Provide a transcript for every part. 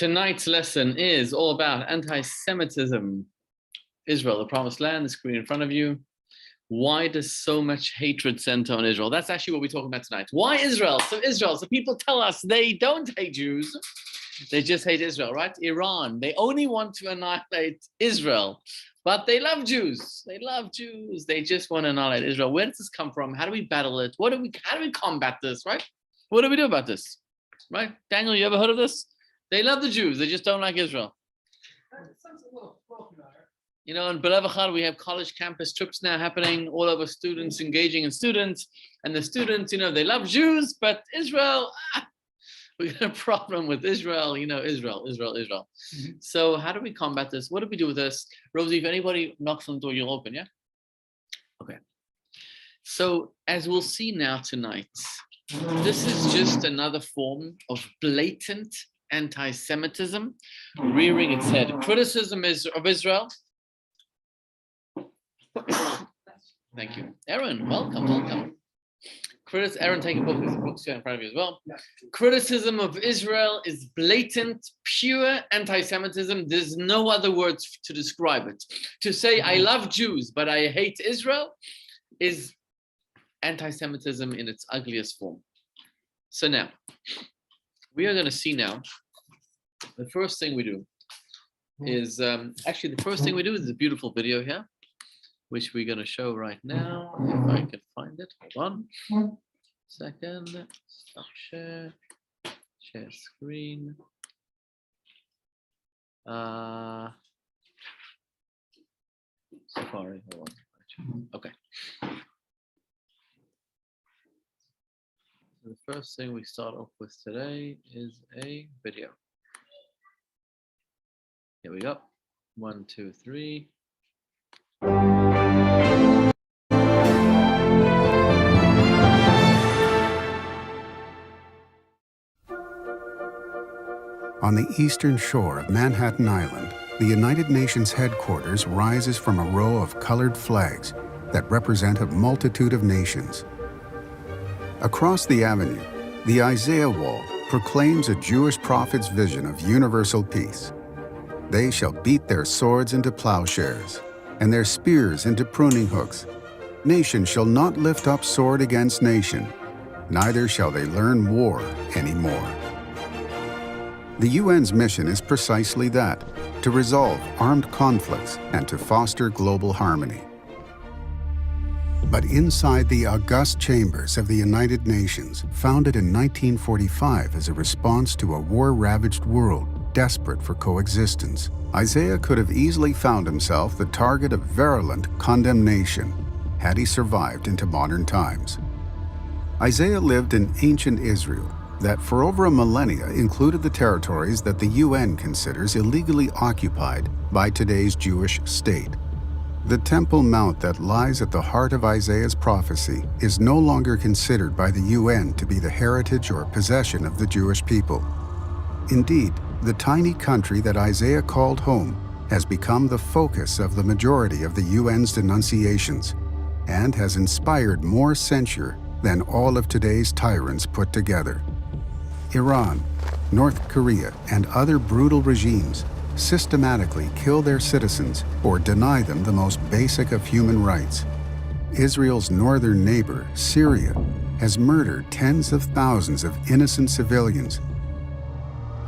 Tonight's lesson is all about anti-Semitism. Israel, the promised land, the screen in front of you. Why does so much hatred center on Israel? That's actually what we're talking about tonight. Why Israel? So people tell us they don't hate Jews. They just hate Israel, right? Iran, they only want to annihilate Israel, but they love Jews. They love Jews. They just want to annihilate Israel. Where does this come from? How do we battle it? How do we combat this, right? What do we do about this, right? Daniel, you ever heard of this? They love the Jews. They just don't like Israel. You know, in Belev Echad, we have college campus trips now happening all over, students engaging in students. And the students, they love Jews, but Israel, we got a problem with Israel, Israel. Mm-hmm. So how do we combat this? What do we do with this? Rosie, if anybody knocks on the door, you'll open, yeah? Okay. So as we'll see now tonight, this is just another form of blatant anti-Semitism rearing its head. Criticism of Israel. Thank you. Aaron, welcome. Aaron, take a book. There's books here in front of you as well. Criticism of Israel is blatant, pure anti-Semitism. There's no other words to describe it. To say I love Jews, but I hate Israel is anti-Semitism in its ugliest form. So now, we are going to see now, the first thing we do is, the first thing we do is a beautiful video here, which we're going to show right now, if I can find it. Hold on. Second. Stop share. Share screen. Safari, hold on. Okay. The first thing we start off with today is a video. Here we go. 1, 2, 3. On the eastern shore of Manhattan Island, the United Nations headquarters rises from a row of colored flags that represent a multitude of nations. Across the avenue, the Isaiah Wall proclaims a Jewish prophet's vision of universal peace. They shall beat their swords into plowshares, and their spears into pruning hooks. Nation shall not lift up sword against nation, neither shall they learn war anymore. The UN's mission is precisely that, to resolve armed conflicts and to foster global harmony. But inside the august chambers of the United Nations, founded in 1945 as a response to a war-ravaged world desperate for coexistence, Isaiah could have easily found himself the target of virulent condemnation had he survived into modern times. Isaiah lived in ancient Israel that for over a millennia included the territories that the UN considers illegally occupied by today's Jewish state. The Temple Mount that lies at the heart of Isaiah's prophecy is no longer considered by the UN to be the heritage or possession of the Jewish people. Indeed, the tiny country that Isaiah called home has become the focus of the majority of the UN's denunciations and has inspired more censure than all of today's tyrants put together. Iran, North Korea, and other brutal regimes systematically kill their citizens or deny them the most basic of human rights. Israel's northern neighbor, Syria, has murdered tens of thousands of innocent civilians.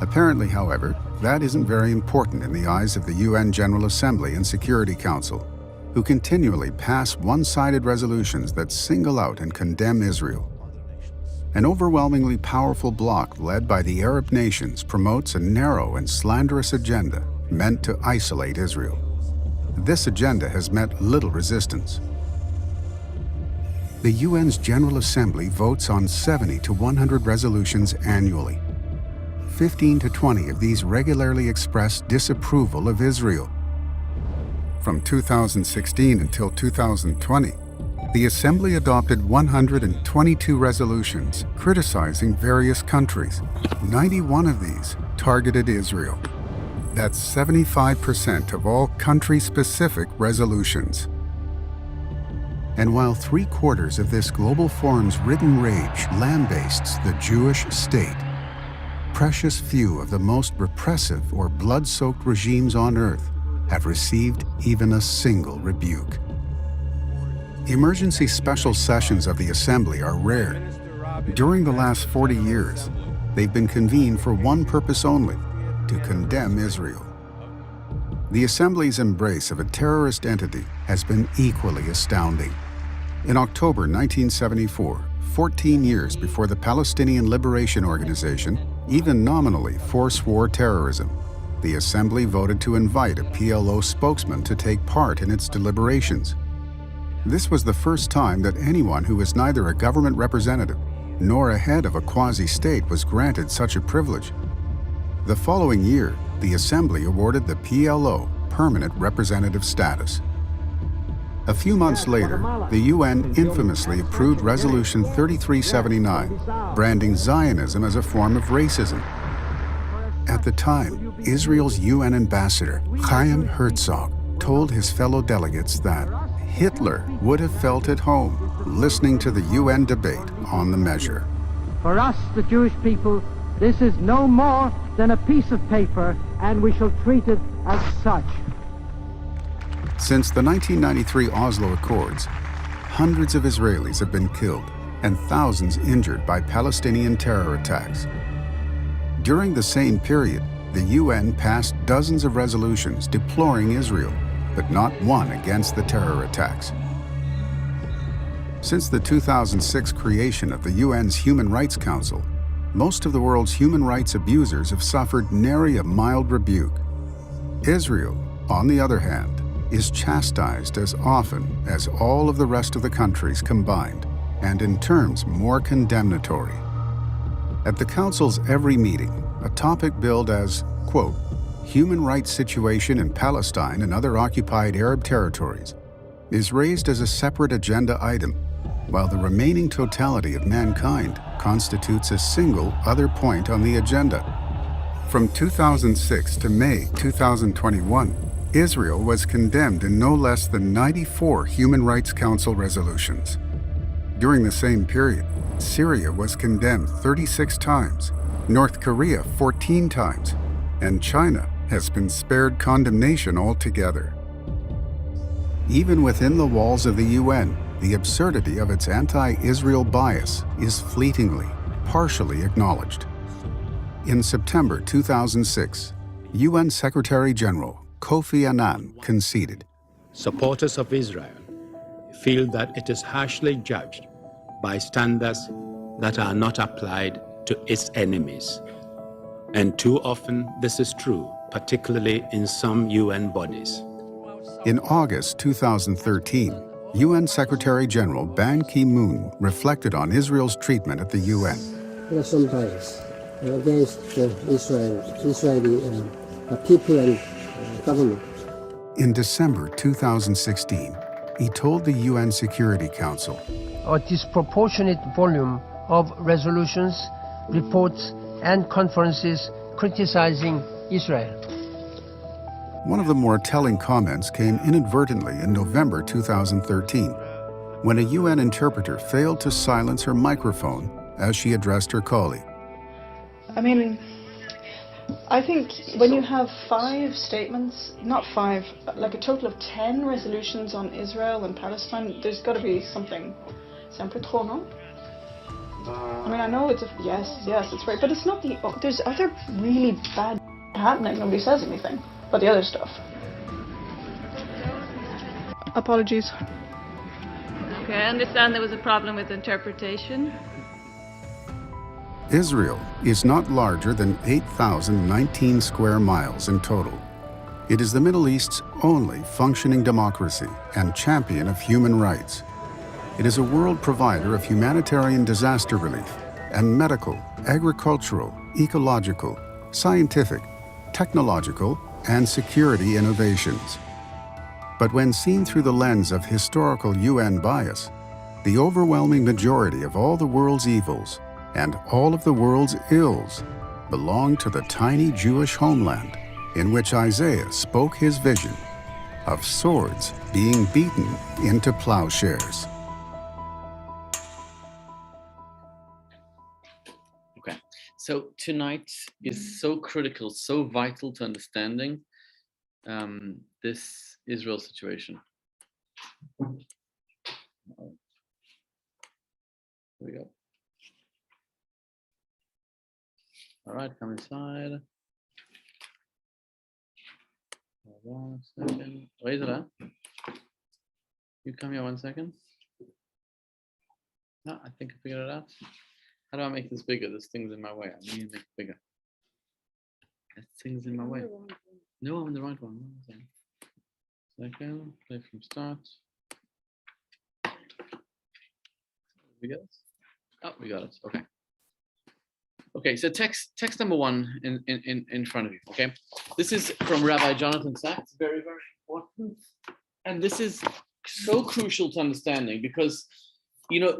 Apparently, however, that isn't very important in the eyes of the UN General Assembly and Security Council, who continually pass one-sided resolutions that single out and condemn Israel. An overwhelmingly powerful bloc led by the Arab nations promotes a narrow and slanderous agenda meant to isolate Israel. This agenda has met little resistance. The UN's General Assembly votes on 70 to 100 resolutions annually. 15 to 20 of these regularly express disapproval of Israel. From 2016 until 2020, the Assembly adopted 122 resolutions criticizing various countries. 91 of these targeted Israel. That's 75% of all country-specific resolutions. And while 3/4 of this global forum's written rage lambastes the Jewish state, precious few of the most repressive or blood-soaked regimes on earth have received even a single rebuke. Emergency special sessions of the Assembly are rare. During the last 40 years, they've been convened for one purpose only: to condemn Israel. The Assembly's embrace of a terrorist entity has been equally astounding. In October 1974, 14 years before the Palestinian Liberation Organization even nominally forswore terrorism, the Assembly voted to invite a PLO spokesman to take part in its deliberations. This was the first time that anyone who was neither a government representative nor a head of a quasi-state was granted such a privilege. The following year, the Assembly awarded the PLO permanent representative status. A few months later, the UN infamously approved Resolution 3379, branding Zionism as a form of racism. At the time, Israel's UN ambassador, Chaim Herzog, told his fellow delegates that Hitler would have felt at home listening to the UN debate on the measure. For us, the Jewish people, this is no more than a piece of paper, and we shall treat it as such. Since the 1993 Oslo Accords, hundreds of Israelis have been killed and thousands injured by Palestinian terror attacks. During the same period, the UN passed dozens of resolutions deploring Israel, but not one against the terror attacks. Since the 2006 creation of the UN's Human Rights Council, most of the world's human rights abusers have suffered nary a mild rebuke. Israel, on the other hand, is chastised as often as all of the rest of the countries combined, and in terms more condemnatory. At the Council's every meeting, a topic billed as, quote, human rights situation in Palestine and other occupied Arab territories, is raised as a separate agenda item, while the remaining totality of mankind constitutes a single other point on the agenda. From 2006 to May 2021, Israel was condemned in no less than 94 Human Rights Council resolutions. During the same period, Syria was condemned 36 times, North Korea 14 times, and China has been spared condemnation altogether. Even within the walls of the UN, the absurdity of its anti-Israel bias is fleetingly, partially acknowledged. In September 2006, UN Secretary-General Kofi Annan conceded. Supporters of Israel feel that it is harshly judged by standards that are not applied to its enemies. And too often this is true, particularly in some UN bodies. In August 2013, UN Secretary-General Ban Ki-moon reflected on Israel's treatment at the UN. There are some bias against the Israeli people and government. In December 2016, he told the UN Security Council, A disproportionate volume of resolutions, reports, and conferences criticizing Israel. One of the more telling comments came inadvertently in November 2013, when a UN interpreter failed to silence her microphone as she addressed her colleague. I mean, I think when you have 5 statements, not 5, but like a total of 10 resolutions on Israel and Palestine, there's got to be something. C'est un peu trop, non? I mean, I know it's yes, it's right, but it's not there's other really bad happening. Nobody says anything about the other stuff. Apologies. Okay, I understand there was a problem with interpretation. Israel is not larger than 8,019 square miles in total. It is the Middle East's only functioning democracy and champion of human rights. It is a world provider of humanitarian disaster relief and medical, agricultural, ecological, scientific, technological, and security innovations. But when seen through the lens of historical UN bias, the overwhelming majority of all the world's evils and all of the world's ills belong to the tiny Jewish homeland in which Isaiah spoke his vision of swords being beaten into plowshares. So tonight is so critical, so vital to understanding this Israel situation. Here we go. All right, come inside. Hold on a second. Raise it up. You come here 1 second. No, I think I figured it out. How do I make this bigger? This thing's in my way. I need to make it bigger. That thing's in my way. No, I'm in the right one. 1 second. Play from start. We got it? Oh, we got it. Okay. Okay, so text number 1 in front of you. Okay, this is from Rabbi Jonathan Sachs. Very, very important, and this is so crucial to understanding because you know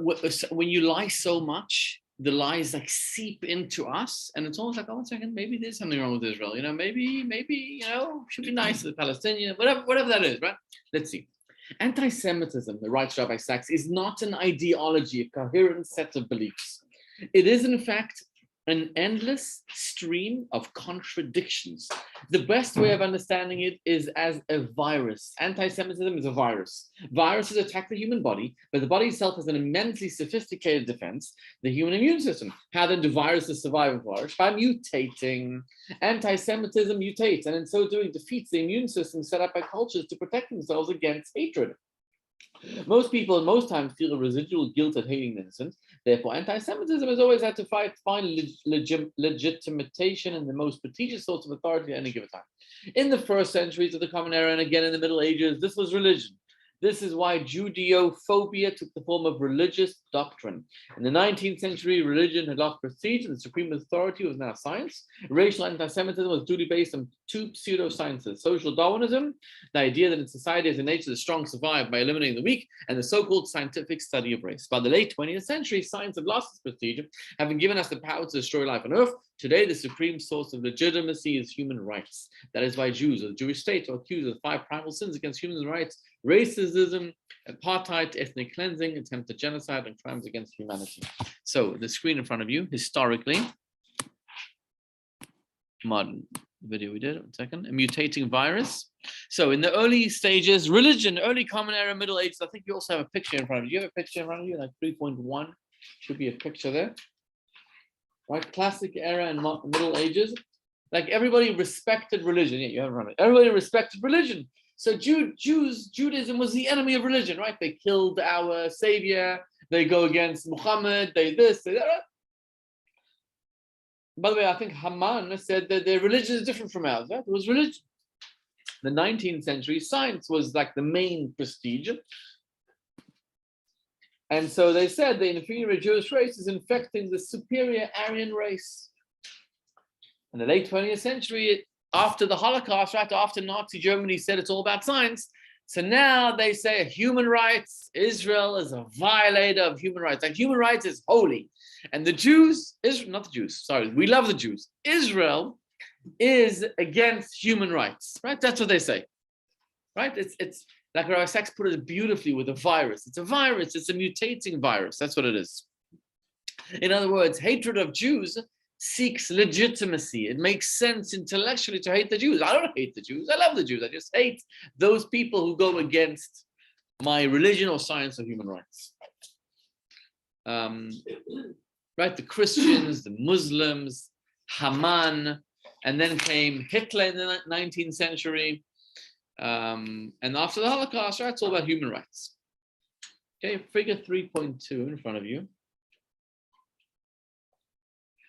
when you lie so much, the lies like seep into us, and it's almost like, oh, 1 second, maybe there's something wrong with Israel. You know, maybe you know should be nice to the Palestinians, whatever that is, right? Let's see. Anti-Semitism, the writes Rabbi Sachs, is not an ideology, a coherent set of beliefs. It is, in fact, an endless stream of contradictions. The best way of understanding it is as a virus. Anti-Semitism is a virus. Viruses attack the human body, but the body itself has an immensely sophisticated defense, the human immune system. How then do viruses survive and flourish? By mutating. Anti-Semitism mutates, and in so doing defeats the immune system set up by cultures to protect themselves against hatred. Most people, most times, feel a residual guilt at hating the innocent. Therefore, anti-Semitism has always had to find legitimation in the most prestigious source of authority at any given time. In the first centuries of the Common Era and again in the Middle Ages, this was religion. This is why Judeophobia took the form of religious doctrine. In the 19th century, religion had lost prestige and the supreme authority was now science. Racial anti-Semitism was duly based on 2 pseudosciences: social Darwinism, the idea that in society as a nature the strong survive by eliminating the weak, and the so-called scientific study of race. By the late 20th century, science had lost its prestige, having given us the power to destroy life on earth. Today, the supreme source of legitimacy is human rights. That is why Jews or the Jewish state are accused of 5 primal sins against human rights: racism, apartheid, ethnic cleansing, attempted genocide, and crimes against humanity. So the screen in front of you, historically, modern video we did, 1 second, a mutating virus. So in the early stages, religion, early Common Era, Middle Ages, I think you also have a picture in front of you. You have a picture in front of you, like 3.1, should be a picture there. Right, classic era and Middle Ages. Like everybody respected religion. Yeah, you have it in front of you. Everybody respected religion. So Judaism was the enemy of religion, right? They killed our savior. They go against Muhammad. They this, they that. Right? By the way, I think Haman said that their religion is different from ours. Right? It was religion. The 19th century, science was like the main prestige. And so they said the inferior Jewish race is infecting the superior Aryan race. In the late 20th century, after the Holocaust, right after Nazi Germany said it's all about science, so now they say human rights, Israel is a violator of human rights. Like human rights is holy. And the Jews, not the Jews, sorry, we love the Jews. Israel is against human rights, right? That's what they say, right? It's like Rabbi Sachs put it beautifully with a virus. It's a virus, it's a mutating virus. That's what it is. In other words, hatred of Jews seeks legitimacy. It makes sense intellectually to hate the Jews. I don't hate the Jews. I love the Jews. I just hate those people who go against my religion or science or human rights. Right, the Christians, the Muslims, Haman, and then came Hitler in the 19th century. And after the Holocaust, right, it's all about human rights. Okay, figure 3.2 in front of you.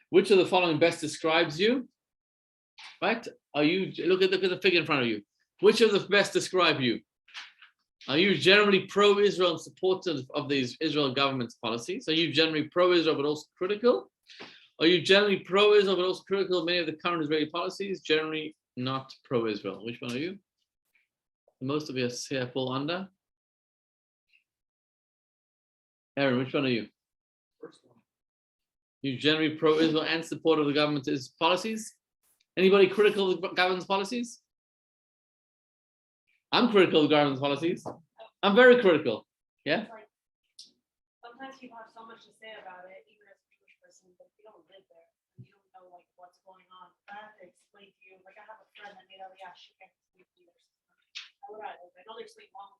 Which of the following best describes you? Right? Are you look at the figure in front of you? Which of the best describe you? Are you generally pro-Israel and supportive of the Israel government's policies? Are you generally pro-Israel but also critical? Are you generally pro-Israel but also critical of many of the current Israeli policies? Generally not pro-Israel. Which one are you? Most of us here fall under. Aaron, which one are you? First one. You generally pro-Israel and support of the government's policies? Anybody critical of the government's policies? I'm critical of the government's policies. I'm very critical. Yeah? Like, sometimes people have so much to say about it, even as a Jewish person, but you don't live there. You don't what's going on. I have to explain to you. Like I have a friend that made she can't explain to you. I know they explain wrong.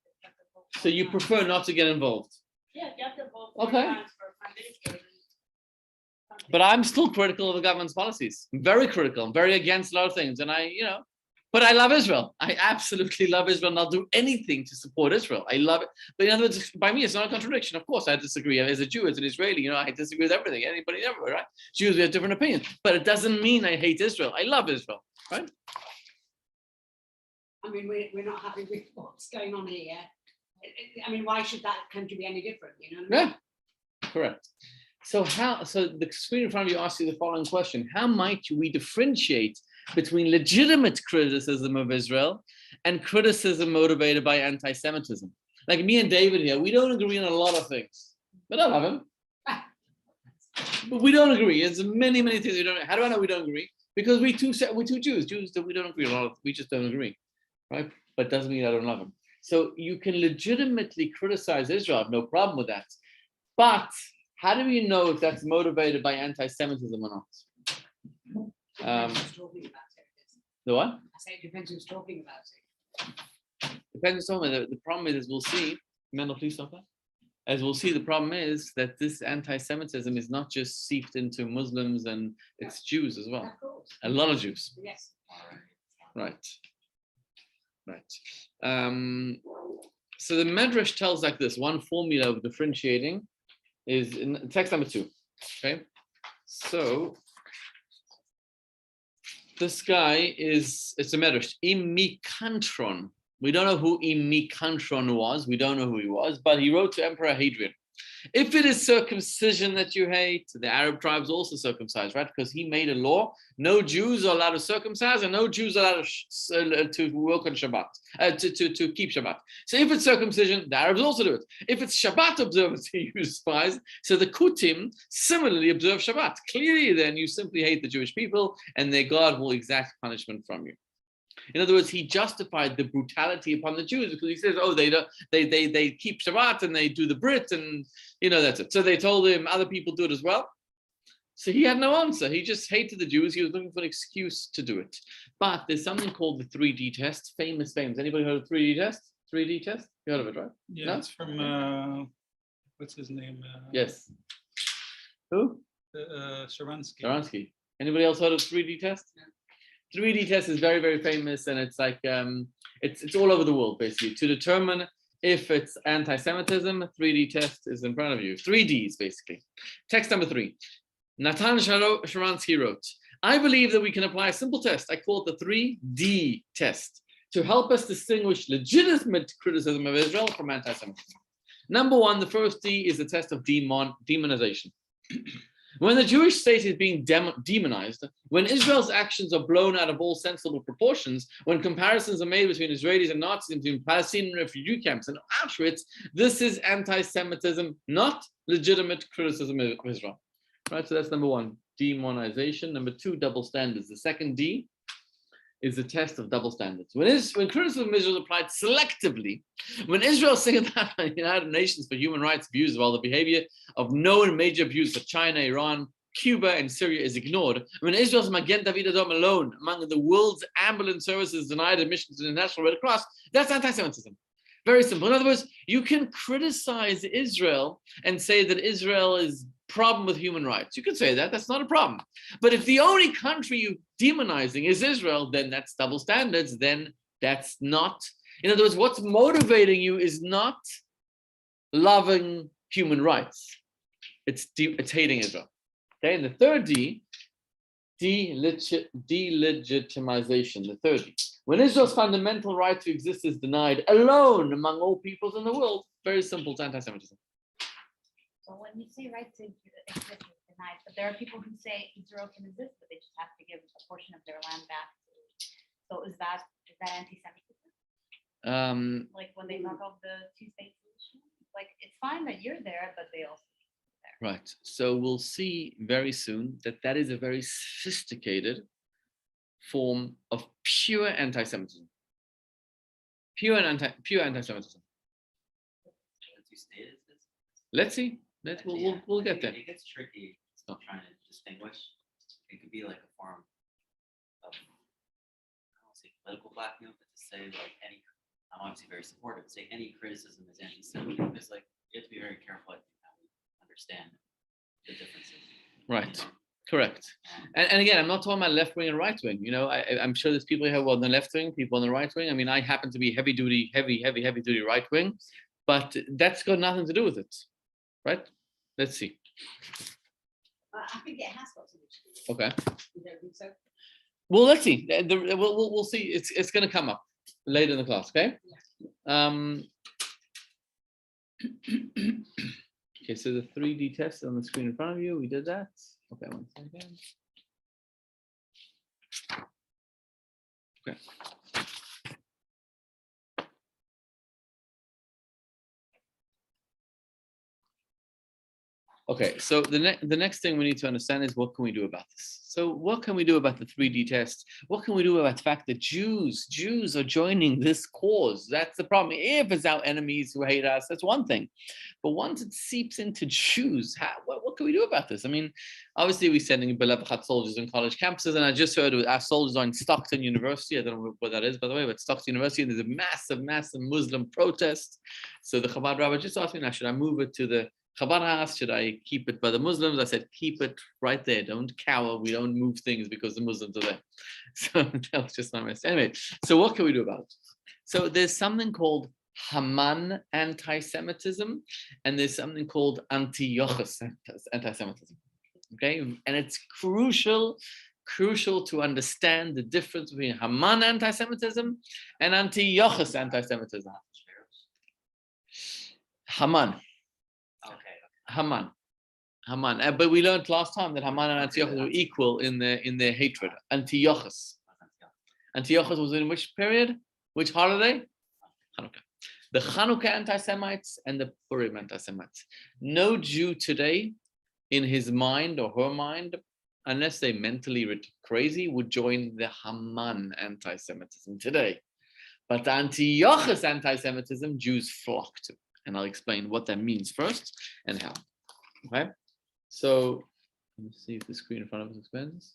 So you prefer not to get involved? Yeah, get them both. Okay. But I'm still critical of the government's policies. I'm very critical. I'm very against a lot of things. And but I love Israel. I absolutely love Israel, and I'll do anything to support Israel. I love it. But in other words, by me, it's not a contradiction. Of course, I disagree. As a Jew, as an Israeli, I disagree with everything. Anybody everywhere, right? Jews, we have different opinions. But it doesn't mean I hate Israel. I love Israel, right? I mean, we're not happy with what's going on here. I mean, why should that country be any different? Yeah, correct. So the screen in front of you asks you the following question: how might we differentiate between legitimate criticism of Israel and criticism motivated by anti-Semitism? Like me and David here, we don't agree on a lot of things, but I love him. But we don't agree. There's many things we don't. How do I know we don't agree? Because we're two Jews that we don't agree on a lot of. We just don't agree, right? But doesn't mean I don't love him. So you can legitimately criticize Israel. I have no problem with that. But how do we know if that's motivated by anti-Semitism or not? The what? I say it depends who's talking about it. Depends on the problem is we'll see. Mendel, please stop that. As we'll see, the problem is that this anti-Semitism is not just seeped into Muslims and it's Jews as well. A lot of Jews. Yes. Right. So the Medrash tells like this: one formula of differentiating is in text number 2. Okay, so this guy it's a Medrash, Imikantron. We don't know who Imikantron was. We don't know who he was, but he wrote to Emperor Hadrian. If it is circumcision that you hate, the Arab tribes also circumcised, right? Because he made a law: no Jews are allowed to circumcise, and no Jews are allowed to work on Shabbat, to keep Shabbat. So if it's circumcision, the Arabs also do it. If it's Shabbat observance, he used spies. So the Kutim similarly observe Shabbat. Clearly, then you simply hate the Jewish people, and their God will exact punishment from you. In other words, he justified the brutality upon the Jews because he says, "Oh, they keep Shabbat and they do the Brit, and that's it." So they told him other people do it as well. So he had no answer. He just hated the Jews. He was looking for an excuse to do it. But there's something called the 3D test. Famous. Anybody heard of 3D test? 3D test? You heard of it, right? Yeah, no? It's from what's his name? Yes. Who? Sharansky. Anybody else heard of 3D test? 3D test is very, very famous, and it's like it's all over the world basically. To determine if it's anti-Semitism, 3D test is in front of you. 3Ds basically. Text number 3. Natan Sharansky wrote, "I believe that we can apply a simple test. I call it the 3D test to help us distinguish legitimate criticism of Israel from anti-Semitism. Number 1, the first D is the test of demonization. When the Jewish state is being demonized, when Israel's actions are blown out of all sensible proportions, when comparisons are made between Israelis and Nazis, between Palestinian refugee camps and Auschwitz, this is anti-Semitism, not legitimate criticism of Israel." Right, so that's number 1, demonization. Number 2, double standards. The second D is the test of double standards. When criticism of Israel is applied selectively, when Israel singled out the United Nations for human rights abuses while the behavior of known major abuses of China, Iran, Cuba, and Syria is ignored, when Israel's Magen David Adom alone among the world's ambulance services denied admission to the National Red Cross, that's anti-Semitism. Very simple. In other words, you can criticize Israel and say that Israel is problem with human rights. You could say that. That's not a problem. But if the only country you're demonizing is Israel, then that's double standards. Then that's not. In other words, what's motivating you is not loving human rights. It's hating Israel. Okay. And the third D, delegitimization. The third D. When Israel's fundamental right to exist is denied alone among all peoples in the world, very simple, it's anti-Semitism. So when you say right to exist is denied, but there are people who say Israel can exist, but they just have to give a portion of their land back. So is that anti-Semitism? Like when they talk of the two-state solution, like it's fine that you're there, but they also there. Right. So we'll see very soon that is a very sophisticated form of pure anti-Semitism. Pure anti-Semitism. Let's see. We'll get there. It gets tricky trying to distinguish it could be like a form of, I don't want to say political blackmail, but to say like I'm obviously very supportive, say any criticism is anti-Semitic. It's like, you have to be very careful, I think, how we understand the differences. Right. Correct. And again, I'm not talking about left wing and right wing. You know, I'm sure there's people here on the left wing, people on the right wing. I mean, I happen to be heavy duty right wing, but that's got nothing to do with it, right? Let's see. I think it has got something to do with it. Okay. You don't think so? Well, let's see. We'll see. It's going to come up later in the class. Okay. Yeah. Okay. So the 3D test on the screen in front of you. We did that. Okay, 1 second. Okay. Okay, so the next thing we need to understand is what can we do about this? So what can we do about the 3D test? What can we do about the fact that Jews are joining this cause? That's the problem. If it's our enemies who hate us, that's one thing. But once it seeps into Jews, what can we do about this? I mean, obviously we're sending Belev Echad soldiers in college campuses, and I just heard our soldiers are in Stockton University. I don't know what that is, by the way, but Stockton University, and there's a massive Muslim protest. So the Chabad rabbi just asked me now, should I move it to the Chabad house? Should I keep it by the Muslims? I said, keep it right there. Don't cower. We don't move things because the Muslims are there. So that was just my message. Anyway, so what can we do about it? So there's something called Haman anti-Semitism, and there's something called Antiochus anti-Semitism. Okay, and it's crucial to understand the difference between Haman anti-Semitism and Antiochus anti-Semitism. Haman. Haman. But we learned last time that Haman and Antiochus were equal in their hatred. Antiochus was in which period? Which holiday? Hanukkah. The Hanukkah anti-Semites and the Purim anti-Semites. No Jew today, in his mind or her mind, unless they mentally crazy, would join the Haman anti-Semitism today. But the Antiochus anti-Semitism, Jews flock to. And I'll explain what that means first and how. Okay, so let me see if the screen in front of us expands.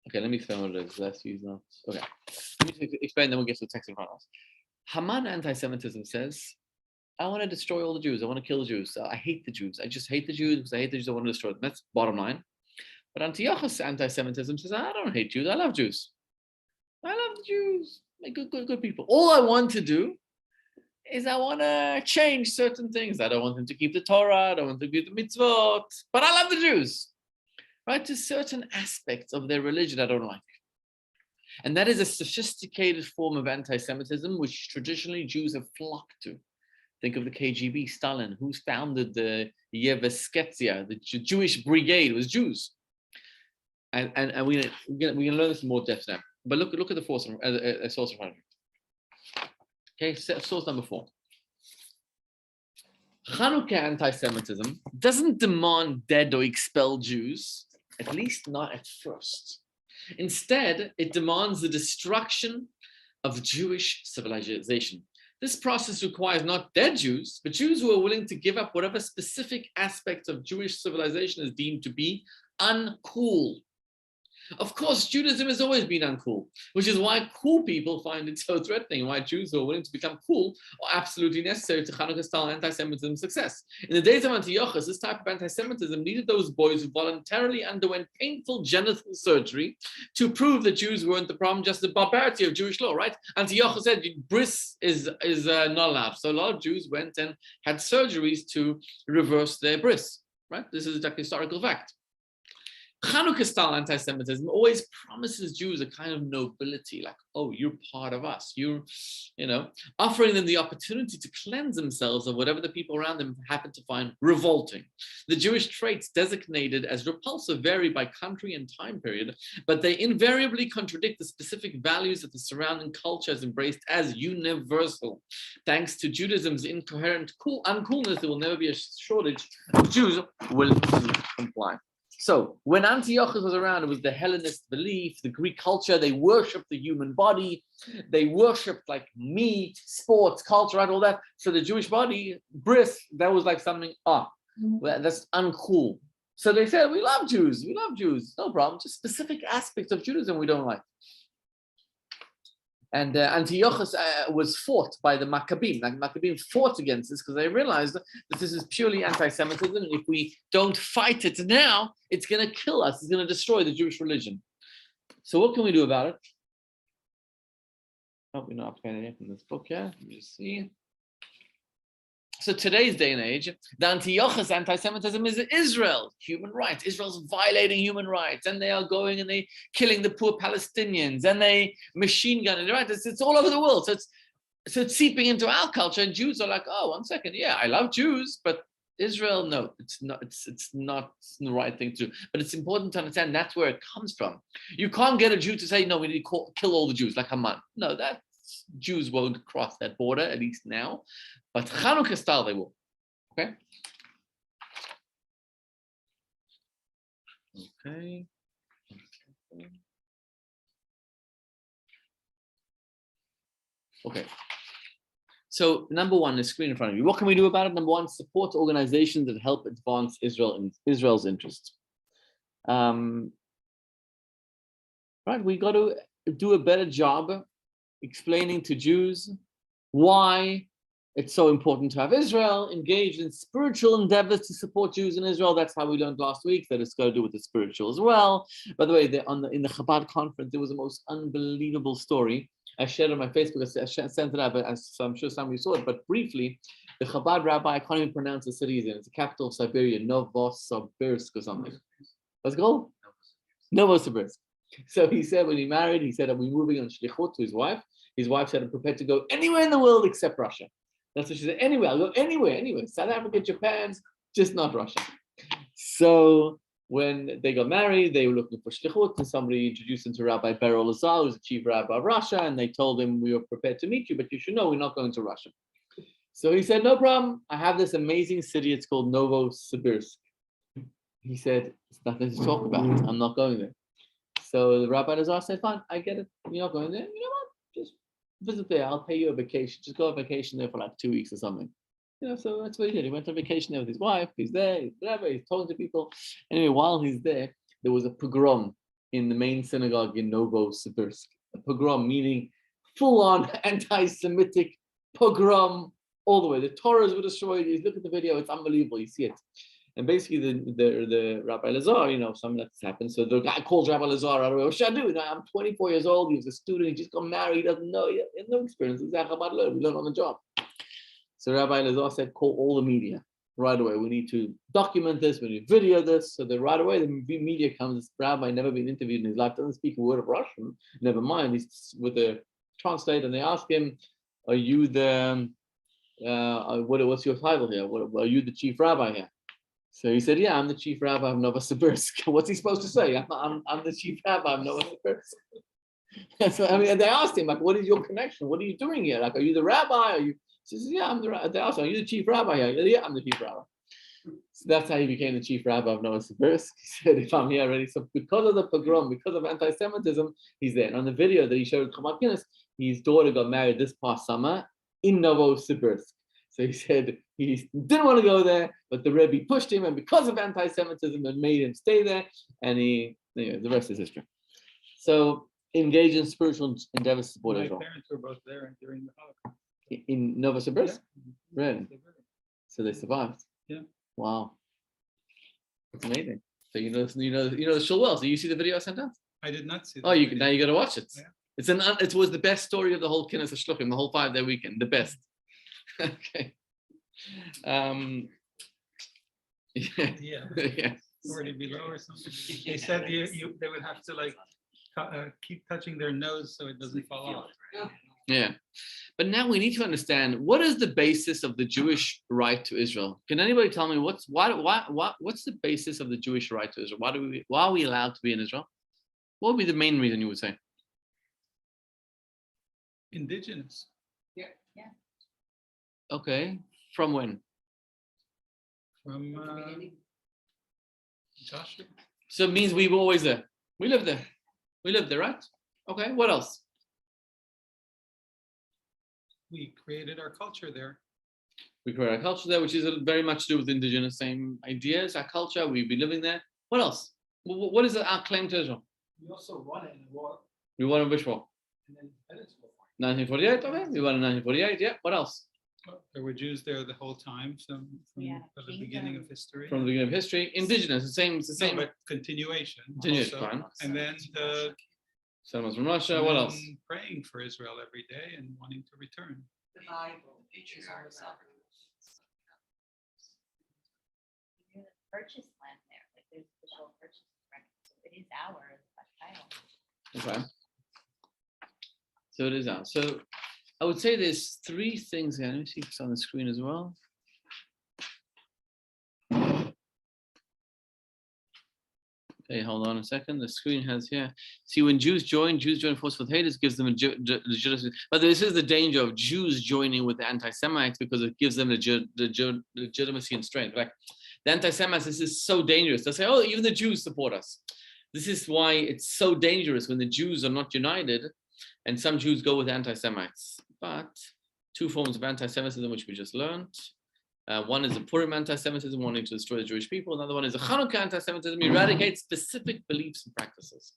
Okay, let me explain what it is. Let's use that. Okay, let me explain, then we'll get to the text in front of us. Haman anti-Semitism says, I want to destroy all the Jews. I want to kill the Jews. I hate the Jews. I just hate the Jews because I hate the Jews. I want to destroy them. That's bottom line. But Antiochus anti-Semitism says, I don't hate Jews. I love Jews. I love the Jews. They're good people. All I want to do is I want to change certain things. I don't want them to keep the Torah. I don't want them to keep the mitzvot. But I love the Jews. Right? To certain aspects of their religion I don't like. And that is a sophisticated form of anti-Semitism, which traditionally Jews have flocked to. Think of the KGB, Stalin, who founded the Yevsketsia, the Jewish brigade, was Jews. And we're gonna learn this in more depth now. But look at the source in front of you. Okay, source number 4. Hanukkah anti-Semitism doesn't demand dead or expel Jews, at least not at first. Instead, it demands the destruction of Jewish civilization. This process requires not dead Jews, but Jews who are willing to give up whatever specific aspects of Jewish civilization is deemed to be uncool. Of course, Judaism has always been uncool, which is why cool people find it so threatening, why Jews who are willing to become cool are absolutely necessary to Hanukkah-style anti-Semitism success. In the days of Antiochus, this type of anti-Semitism needed those boys who voluntarily underwent painful genital surgery to prove that Jews weren't the problem, just the barbarity of Jewish law, right? Antiochus said bris is not allowed. So a lot of Jews went and had surgeries to reverse their bris, right? This is a historical fact. Hanukkah-style anti-Semitism always promises Jews a kind of nobility, like, oh, you're part of us. You're, offering them the opportunity to cleanse themselves of whatever the people around them happen to find revolting. The Jewish traits designated as repulsive vary by country and time period, but they invariably contradict the specific values that the surrounding culture has embraced as universal. Thanks to Judaism's incoherent uncoolness, there will never be a shortage of Jews willing to comply. So when Antiochus was around, it was the Hellenist belief, the Greek culture. They worshipped the human body. They worshipped like meat, sports, culture, right, all that. So the Jewish body, bris, that was like something, that's uncool. So they said, we love Jews, no problem. Just specific aspects of Judaism we don't like. And Antiochus was fought by the Maccabees. Like Maccabees fought against this because they realized that this is purely anti-Semitism. And if we don't fight it now, it's going to kill us. It's going to destroy the Jewish religion. So what can we do about it? Oh, we're not paying anything in this book, yeah? Let me just see. So today's day and age, the Antiochus anti-Semitism is Israel, human rights. Israel's violating human rights, and they are going and they killing the poor Palestinians, and they machine gunning, right? It's all over the world. So it's seeping into our culture, and Jews are like, oh, 1 second, yeah, I love Jews, but Israel, no, it's not the right thing to do. But it's important to understand that's where it comes from. You can't get a Jew to say, no, we need to kill all the Jews, like Haman. No, Jews won't cross that border, at least now. But Hanukkah style they will. Okay? Okay. Okay. So number one, the screen in front of you. What can we do about it? Number one, support organizations that help advance Israel and Israel's interests. Right, we got to do a better job explaining to Jews why it's so important to have Israel engaged in spiritual endeavors to support Jews in Israel. That's how we learned last week that it's got to do with the spiritual as well. By the way, in the Chabad conference, there was the most unbelievable story. I shared it on my Facebook. I sent it out, but so I'm sure some of you saw it. But briefly, the Chabad rabbi, I can't even pronounce the city he's in. It's the capital of Siberia, Novosibirsk or something. What's it called? Novosibirsk. So he said when he married, he said, "Are we moving on shlichut to his wife?" His wife said, "I'm prepared to go anywhere in the world except Russia." That's what she said. Anywhere, I'll go anywhere. South Africa, Japan, just not Russia. So when they got married, they were looking for shlichut, and somebody introduced them to Rabbi Ber Lazar, who's the chief rabbi of Russia, and they told him, "We are prepared to meet you, but you should know we're not going to Russia." So he said, "No problem. I have this amazing city. It's called Novosibirsk." He said, "It's nothing to talk about. I'm not going there." So the Rabbi Lazar said, "Fine, I get it. You're not going there. You know what? Just visit there. I'll pay you a vacation. Just go on vacation there for like 2 weeks or something." So that's what he did. He went on vacation there with his wife. He's there. He's whatever. He's talking to people. Anyway, while he's there, there was a pogrom in the main synagogue in Novosibirsk. A pogrom meaning full-on anti-Semitic pogrom all the way. The Torahs were destroyed. You look at the video. It's unbelievable. You see it. And basically, the Rabbi Lazar, something that's happened. So the guy calls Rabbi Lazar right away. What should I do? I'm 24 years old. He was a student. He just got married. He doesn't know. He has no experience. He's Chabad learn. We learn on the job. So Rabbi Lazar said, call all the media right away. We need to document this. We need to video this. So that right away, the media comes. This rabbi never been interviewed in his life. Doesn't speak a word of Russian. Never mind. He's with a translator, and they ask him, "Are you the what's your title here? Are you the chief rabbi here?" So he said, "Yeah, I'm the chief rabbi of Novosibirsk." What's he supposed to say? I'm the chief rabbi of Novosibirsk. So they asked him, like, "What is your connection? What are you doing here? Like, are you the rabbi? Are you?" He says, "Yeah, I'm the rabbi." They asked him, "Are you the chief rabbi here?" "Yeah, I'm the chief rabbi." So that's how he became the chief rabbi of Novosibirsk. He said, "If I'm here already," so because of the pogrom, because of anti-Semitism, he's there. And on the video that he showed Chabad Guinness, his daughter got married this past summer in Novosibirsk. So he said he didn't want to go there, but the Rebbe pushed him, and because of anti-Semitism, it made him stay there. And the rest is history. So engage in spiritual endeavors to support Israel. My parents were both there during the Holocaust. In Novosibirsk? Yeah. Really? So they survived. Yeah. Wow. It's amazing. So you know the shul well. So you see the video I sent out? I did not see. Oh, now you got to watch it. Yeah. It was the best story of the whole Kinnis Shluchim, the whole 5-day weekend. The best. Okay. Yeah. Yeah. Already below or something. They said they would have to keep touching their nose so it doesn't fall off. Yeah. But now we need to understand what is the basis of the Jewish right to Israel. Can anybody tell me what's the basis of the Jewish right to Israel? Why are we allowed to be in Israel? What would be the main reason you would say? Indigenous. Yeah. Okay. From when? From Joshua. So it means we were always there. We lived there. We lived there, right? Okay, what else? We created our culture there. We create our culture there, which is very much to do with indigenous, same ideas, our culture, we've been living there. What else? What is our claim to Israel? We also won it in the war. We won in which war? And then independence war. 1948, okay. We won in 1948, yeah. What else? There were Jews there the whole time, from the beginning of history. From the beginning of history, indigenous, it's the same. No, but continuation. Continuation, also. fine. And then Settlements from Russia, what else? Praying for Israel every day and wanting to return. The Bible, patriarchs, Purchase land there, like there's official purchase record, so it is ours by title. Okay. So it is out. So I would say there's three things here. Let me see if it's on the screen as well. Okay, hold on a second. The screen has here. See, when Jews join force with haters, gives them legitimacy. But this is the danger of Jews joining with the anti-Semites, because it gives them legitimacy and strength. Like the anti-Semites, this is so dangerous. They say, oh, even the Jews support us. This is why it's so dangerous when the Jews are not united, and some Jews go with anti-Semites. But two forms of anti-Semitism, which we just learned. One is the Purim anti-Semitism, wanting to destroy the Jewish people. Another one is the Hanukkah anti-Semitism, eradicate specific beliefs and practices.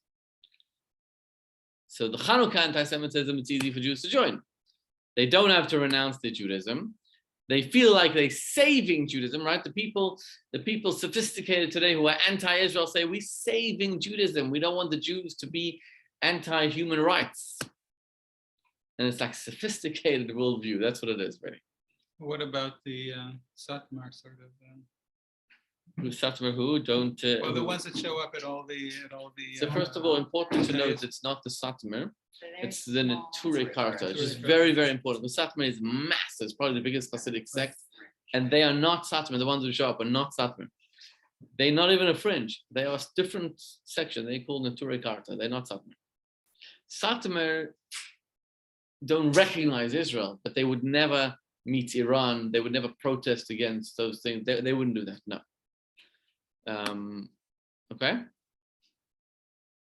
So the Hanukkah anti-Semitism, it's easy for Jews to join. They don't have to renounce their Judaism. They feel like they're saving Judaism, right? The people sophisticated today who are anti-Israel say, we're saving Judaism. We don't want the Jews to be anti-human rights. And it's like sophisticated worldview. That's what it is, really. What about the Satmar sort of? Satmar who don't? Well, the ones that show up at all the. So first of all, important to note, it's not the Satmar. It's the Neturei Karta, which is very, very important. The Satmar is massive. It's probably the biggest Hasidic sect, and they are not Satmar. The ones who show up are not Satmar. They're not even a fringe. They are a different section. They call Neturei Karta. They're not Satmar. Satmar don't recognize Israel, but they would never meet Iran. They would never protest against those things. They wouldn't do that. No. Okay.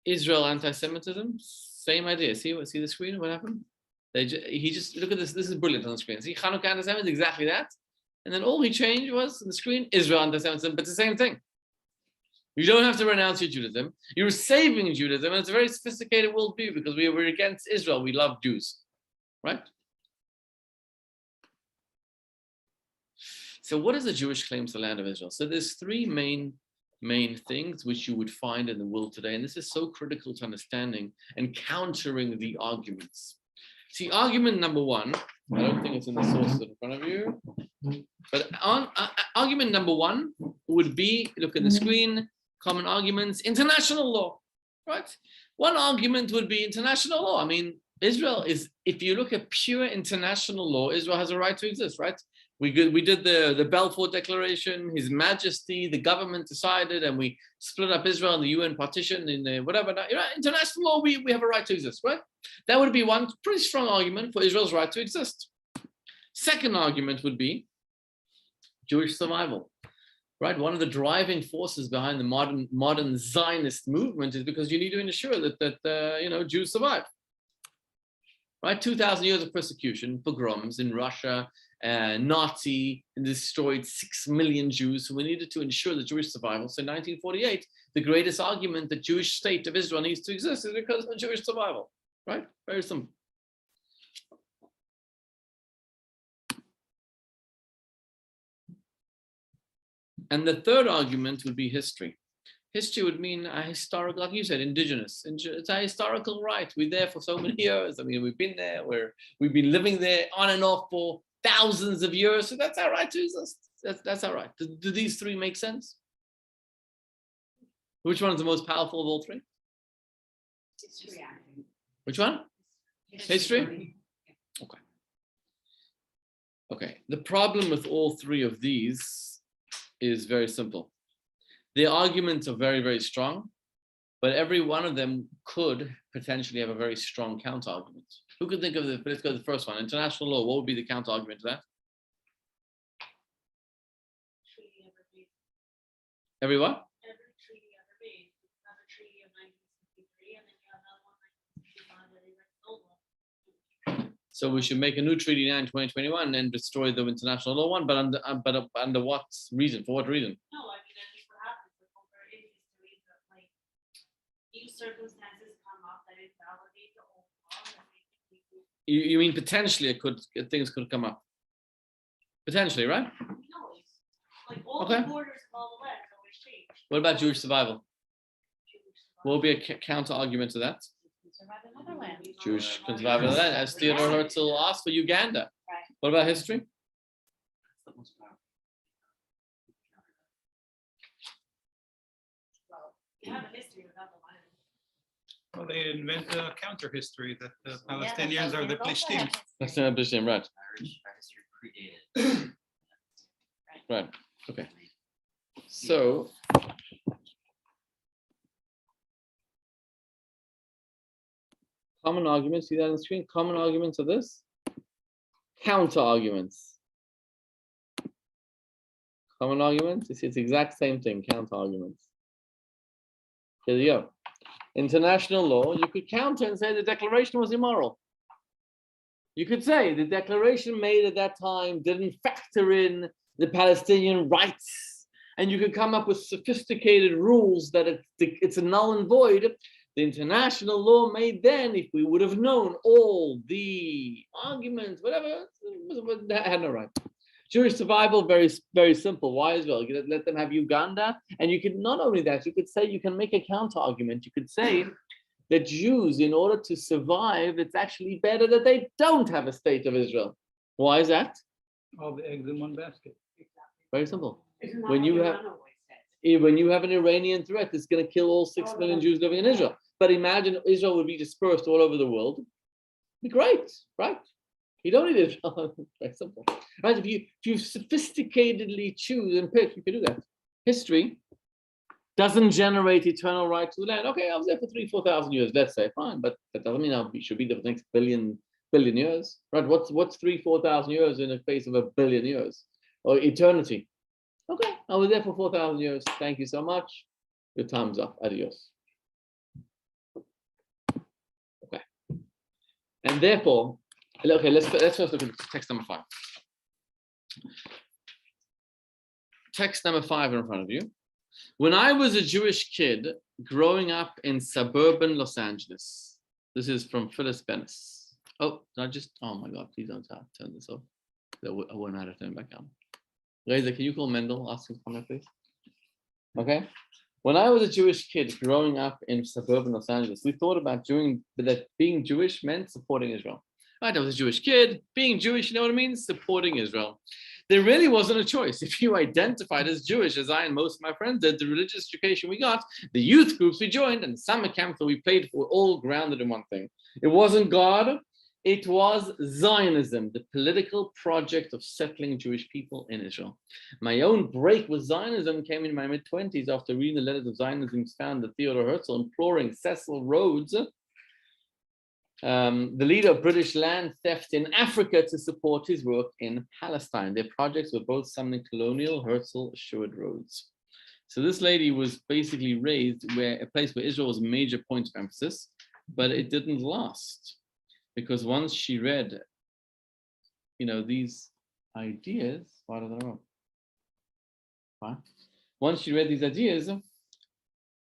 Israel anti-Semitism, same idea. See the screen? What happened? He just look at this. This is brilliant on the screen. See Hanukkah anti-Semitism, exactly that. And then all he changed was on the screen Israel anti-Semitism, but it's the same thing. You don't have to renounce your Judaism. You're saving Judaism, and it's a very sophisticated worldview because we're against Israel. We love Jews, right? So what is the Jewish claim to the land of Israel? So there's three main things which you would find in the world today. And this is so critical to understanding and countering the arguments. See, argument number one, I don't think it's in the sources in front of you, but argument number one would be, look at the screen, common arguments, international law, right? One argument would be international law. I mean, Israel is, if you look at pure international law, Israel has a right to exist, right? We did the Balfour Declaration. His Majesty, the government decided, and we split up Israel in the UN partition in whatever. International law, we have a right to exist, right? That would be one pretty strong argument for Israel's right to exist. Second argument would be Jewish survival, right? One of the driving forces behind the modern Zionist movement is because you need to ensure that Jews survive, right? 2,000 years of persecution, pogroms in Russia. Nazi destroyed 6 million Jews, so we needed to ensure the Jewish survival. So in 1948, the greatest argument the Jewish state of Israel needs to exist is because of Jewish survival, right? Very simple. And the third argument would be history. History would mean a historical, like you said, indigenous. It's a historical right. We're there for so many years. I mean, we've been there, we've been living there on and off for thousands of years, so that's our right to exist. That's our right. Do these three make sense? Which one is the most powerful of all three? History. Which one? History? Okay. The problem with all three of these is very simple. The arguments are very, very strong, but every one of them could potentially have a very strong counter argument. Who could think of let's go to the first one. International law, what would be the counter argument to that? Every what? Every treaty ever made So we should make a new treaty now in 2021 and destroy the international law one, but under what reason? For what reason? No, I mean, I think what happens with over in history is that like new circumstances come up that invalidate the old law. And make people. You mean potentially things could come up? Potentially, right? No, it's like all Okay. the borders of all the lands always change. What about Jewish survival? What will be a counter argument to that? Survive in other lands. Jewish can survive in the land, as Theodore Herzl asked for Uganda. Right. What about history? Well, you have a history without the land. Well, they invent a counter history that the Yeah, Palestinians are the Plishtim. That's not Bishim, right? Our history predated. Right. Okay. So common arguments, see that on the screen? Common arguments of this? Counter arguments. Common arguments, you see it's the exact same thing, counter arguments. Here you go. International law, you could counter and say the declaration was immoral. You could say the declaration made at that time didn't factor in the Palestinian rights, and you could come up with sophisticated rules that it's a null and void. The international law made then, if we would have known all the arguments, whatever, that had no right. Jewish survival, very, very simple. Why as well? You let them have Uganda, and you could not only that, you could say, you can make a counter argument. You could say that Jews, in order to survive, it's actually better that they don't have a state of Israel. Why is that? All the eggs in one basket. Very simple. Isn't that When what you Iran have always says? when you have an Iranian threat, it's going to kill all 6 million Jews living in Israel. But imagine Israel would be dispersed all over the world. It'd be great, right? You don't need Israel. Very simple, right? If you sophisticatedly choose and pick, you can do that. History doesn't generate eternal right to the land. Okay, I was there for 3,000-4,000 years. Let's say fine, but that doesn't mean I should be there for the next billion years, right? What's 3,000-4,000 years in the face of a billion years or eternity? Okay, I was there for 4,000 years. Thank you so much. Your time's up. Adios. Okay, and therefore, okay, let's first look at text number 5. Text number 5 in front of you. When I was a Jewish kid growing up in suburban Los Angeles, this is from Phyllis Bennis. Oh, oh my God, please don't turn this off. I won't know how to turn it back on. Reza, can you call Mendel, ask him to come here, please? Okay. When I was a Jewish kid growing up in suburban Los Angeles, we thought about that being Jewish meant supporting Israel. Right, I was a Jewish kid, being Jewish, you know what it means? Supporting Israel. There really wasn't a choice. If you identified as Jewish, as I and most of my friends did, the religious education we got, the youth groups we joined, and the summer camps that we played for were all grounded in one thing. It wasn't God, it was Zionism, the political project of settling Jewish people in Israel. My own break with Zionism came in my mid-20s after reading the letters of Zionism's founder, Theodore Herzl, imploring Cecil Rhodes, the leader of British land theft in Africa, to support his work in Palestine. Their projects were both something colonial, Herzl assured Rhodes. So this lady was basically raised a place where Israel was a major point of emphasis, but it didn't last. Because once she read, these ideas, why did I wrong? Once she read these ideas,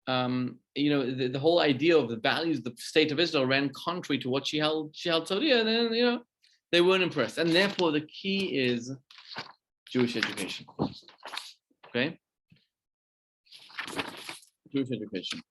the whole idea of the values of the state of Israel ran contrary to what she held so dear, and then, they weren't impressed. And therefore, the key is Jewish education. Okay? Jewish education.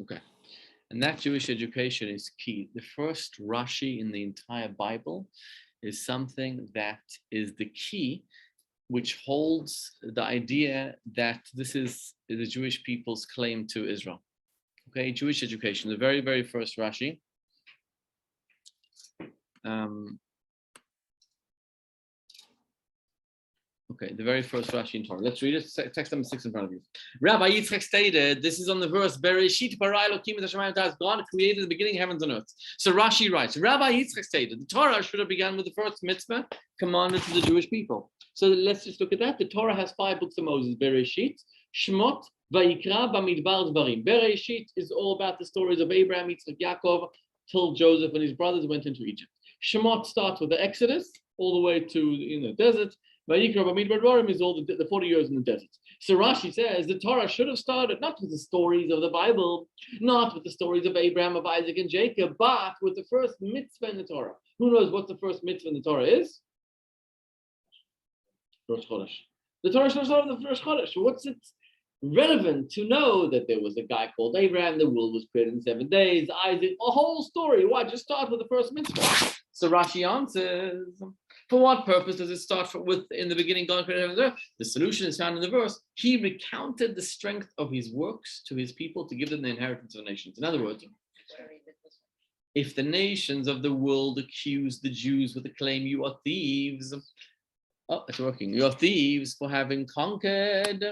Okay, and that Jewish education is key. The first Rashi in the entire Bible is something that is the key, which holds the idea that this is the Jewish people's claim to Israel. Okay, Jewish education, the very, very first Rashi. Okay, the very first Rashi in Torah. Let's read it. Text number 6 in front of you. Rabbi Yitzchak stated, this is on the verse, Bereshit bara Elokim et hashamayim v'aretz. God created the beginning heavens and earth. So Rashi writes, Rabbi Yitzchak stated, the Torah should have begun with the first mitzvah commanded to the Jewish people. So let's just look at that. The Torah has 5 books of Moses. Bereshit, Shemot, Vayikra, Bamidbar, Dvarim. Bereshit is all about the stories of Abraham, Yitzchak, Yaakov, till Joseph and his brothers went into Egypt. Shemot starts with the Exodus, all the way to the desert. Vayikra Bamidbar Dvarim is all the 40 years in the desert. So Rashi says the Torah should have started not with the stories of the Bible, not with the stories of Abraham, of Isaac, and Jacob, but with the first mitzvah in the Torah. Who knows what the first mitzvah in the Torah is? Rosh Chodesh. The Torah should have started with the first Chodesh. What's it relevant to know that there was a guy called Abraham, the world was created in 7 days, Isaac, a whole story? Why just start with the first mitzvah? So Rashi answers, for what purpose does it start with, in the beginning, God created heaven and earth? The solution is found in the verse. He recounted the strength of his works to his people to give them the inheritance of the nations. In other words, if the nations of the world accuse the Jews with the claim, you are thieves. Oh, it's working. You are thieves for having conquered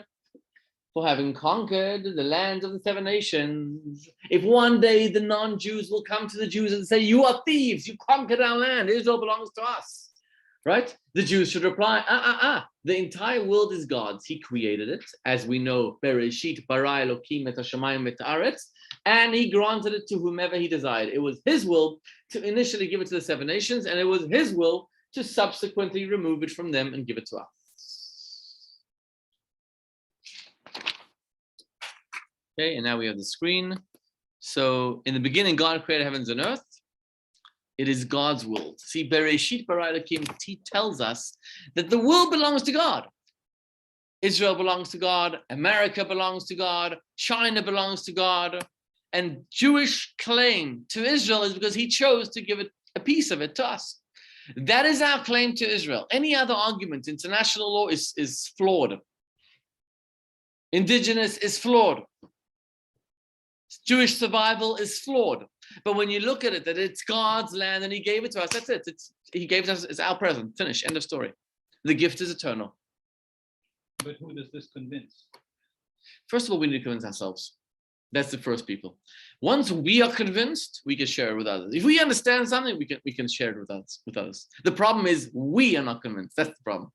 the land of the 7 nations. If one day the non-Jews will come to the Jews and say, you are thieves, you conquered our land, Israel belongs to us. Right? The Jews should reply, the entire world is God's. He created it, as we know, Bereshit bara Elokim et hashamayim et haaretz, and he granted it to whomever he desired. It was his will to initially give it to the 7 nations, and it was his will to subsequently remove it from them and give it to us. Okay, and now we have the screen. So in the beginning, God created heavens and earth. It is God's world. See, Bereshit bara Elokim, he tells us that the world belongs to God. Israel belongs to God. America belongs to God. China belongs to God. And Jewish claim to Israel is because he chose to give it a piece of it to us. That is our claim to Israel. Any other argument, international law is flawed. Indigenous is flawed. Jewish survival is flawed. But when you look at it, that it's God's land and he gave it to us, that's it. He gave it to us, it's our present. Finish. End of story. The gift is eternal. But who does this convince? First of all, we need to convince ourselves. That's the first people. Once we are convinced, we can share it with others. If we understand something, we can share it with others. The problem is we are not convinced. That's the problem.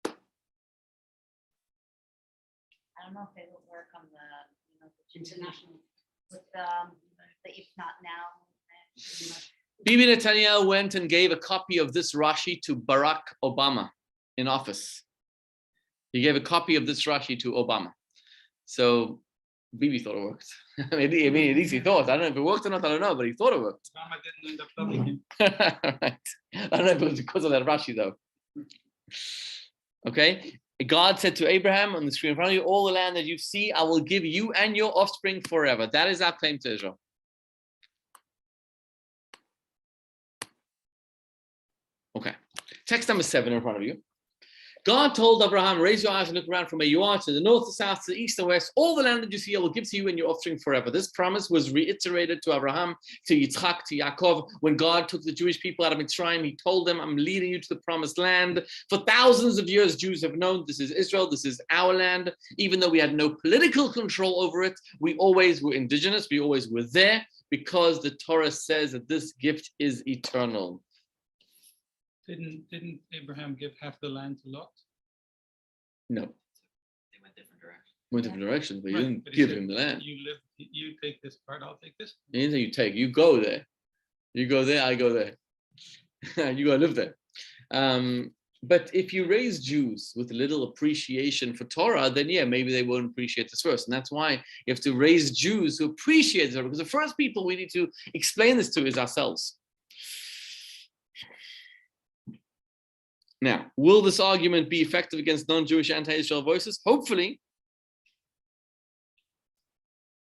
I don't know if it will work on the International. with the if not now. Bibi Netanyahu went and gave a copy of this Rashi to Barack Obama in office. He gave a copy of this Rashi to Obama. So Bibi thought it worked. I mean, at least he thought. I don't know if it worked or not, I don't know, but he thought it worked. Obama didn't end up loving him. Right. I don't know if it was because of that Rashi though. Okay. God said to Abraham on the screen in front of you, all the land that you see, I will give you and your offspring forever. That is our claim to Israel. Okay. Text number 7 in front of you. God told Abraham, raise your eyes and look around from where you are to the north, the south, to the east, and west. All the land that you see, I will give to you and your offspring forever. This promise was reiterated to Abraham, to Yitzchak, to Yaakov. When God took the Jewish people out of Mitzrayim, he told them, I'm leading you to the promised land. For thousands of years, Jews have known this is Israel, this is our land. Even though we had no political control over it, we always were indigenous, we always were there, because the Torah says that this gift is eternal. Didn't Abraham give half the land to Lot? No. They went different directions. Went different directions, but you Right, didn't but he give said, him the land. You take this part, I'll take this. Anything you take, you go there. You go there, I go there. You go live there. But if you raise Jews with a little appreciation for Torah, then yeah, maybe they won't appreciate this verse. And that's why you have to raise Jews who appreciate Torah, because the first people we need to explain this to is ourselves. Now, will this argument be effective against non-Jewish anti-Israel voices? Hopefully.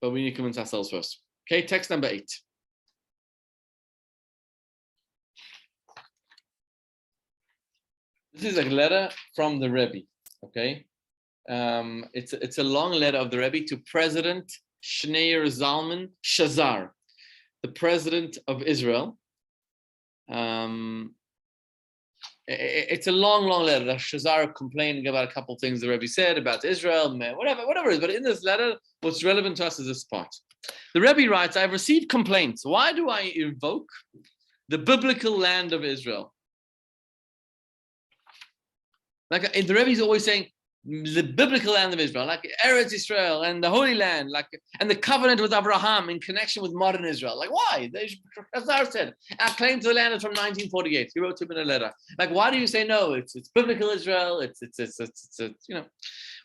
But we need to convince ourselves first. Okay, text number 8. This is a letter from the Rebbe, okay? It's a long letter of the Rebbe to President Shneur Zalman Shazar, the president of Israel. It's a long, long letter. The Shazar complaining about a couple of things the Rebbe said about Israel, whatever it is. But in this letter, what's relevant to us is this part. The Rebbe writes, I've received complaints. Why do I invoke the biblical land of Israel? Like the Rebbe is always saying, the biblical land of Israel, like Eretz Israel and the Holy Land, and the covenant with Abraham in connection with modern Israel. Like, why? Shazar said, our claim to the land is from 1948. He wrote to him in a letter. Like, why do you say no? It's biblical Israel. It's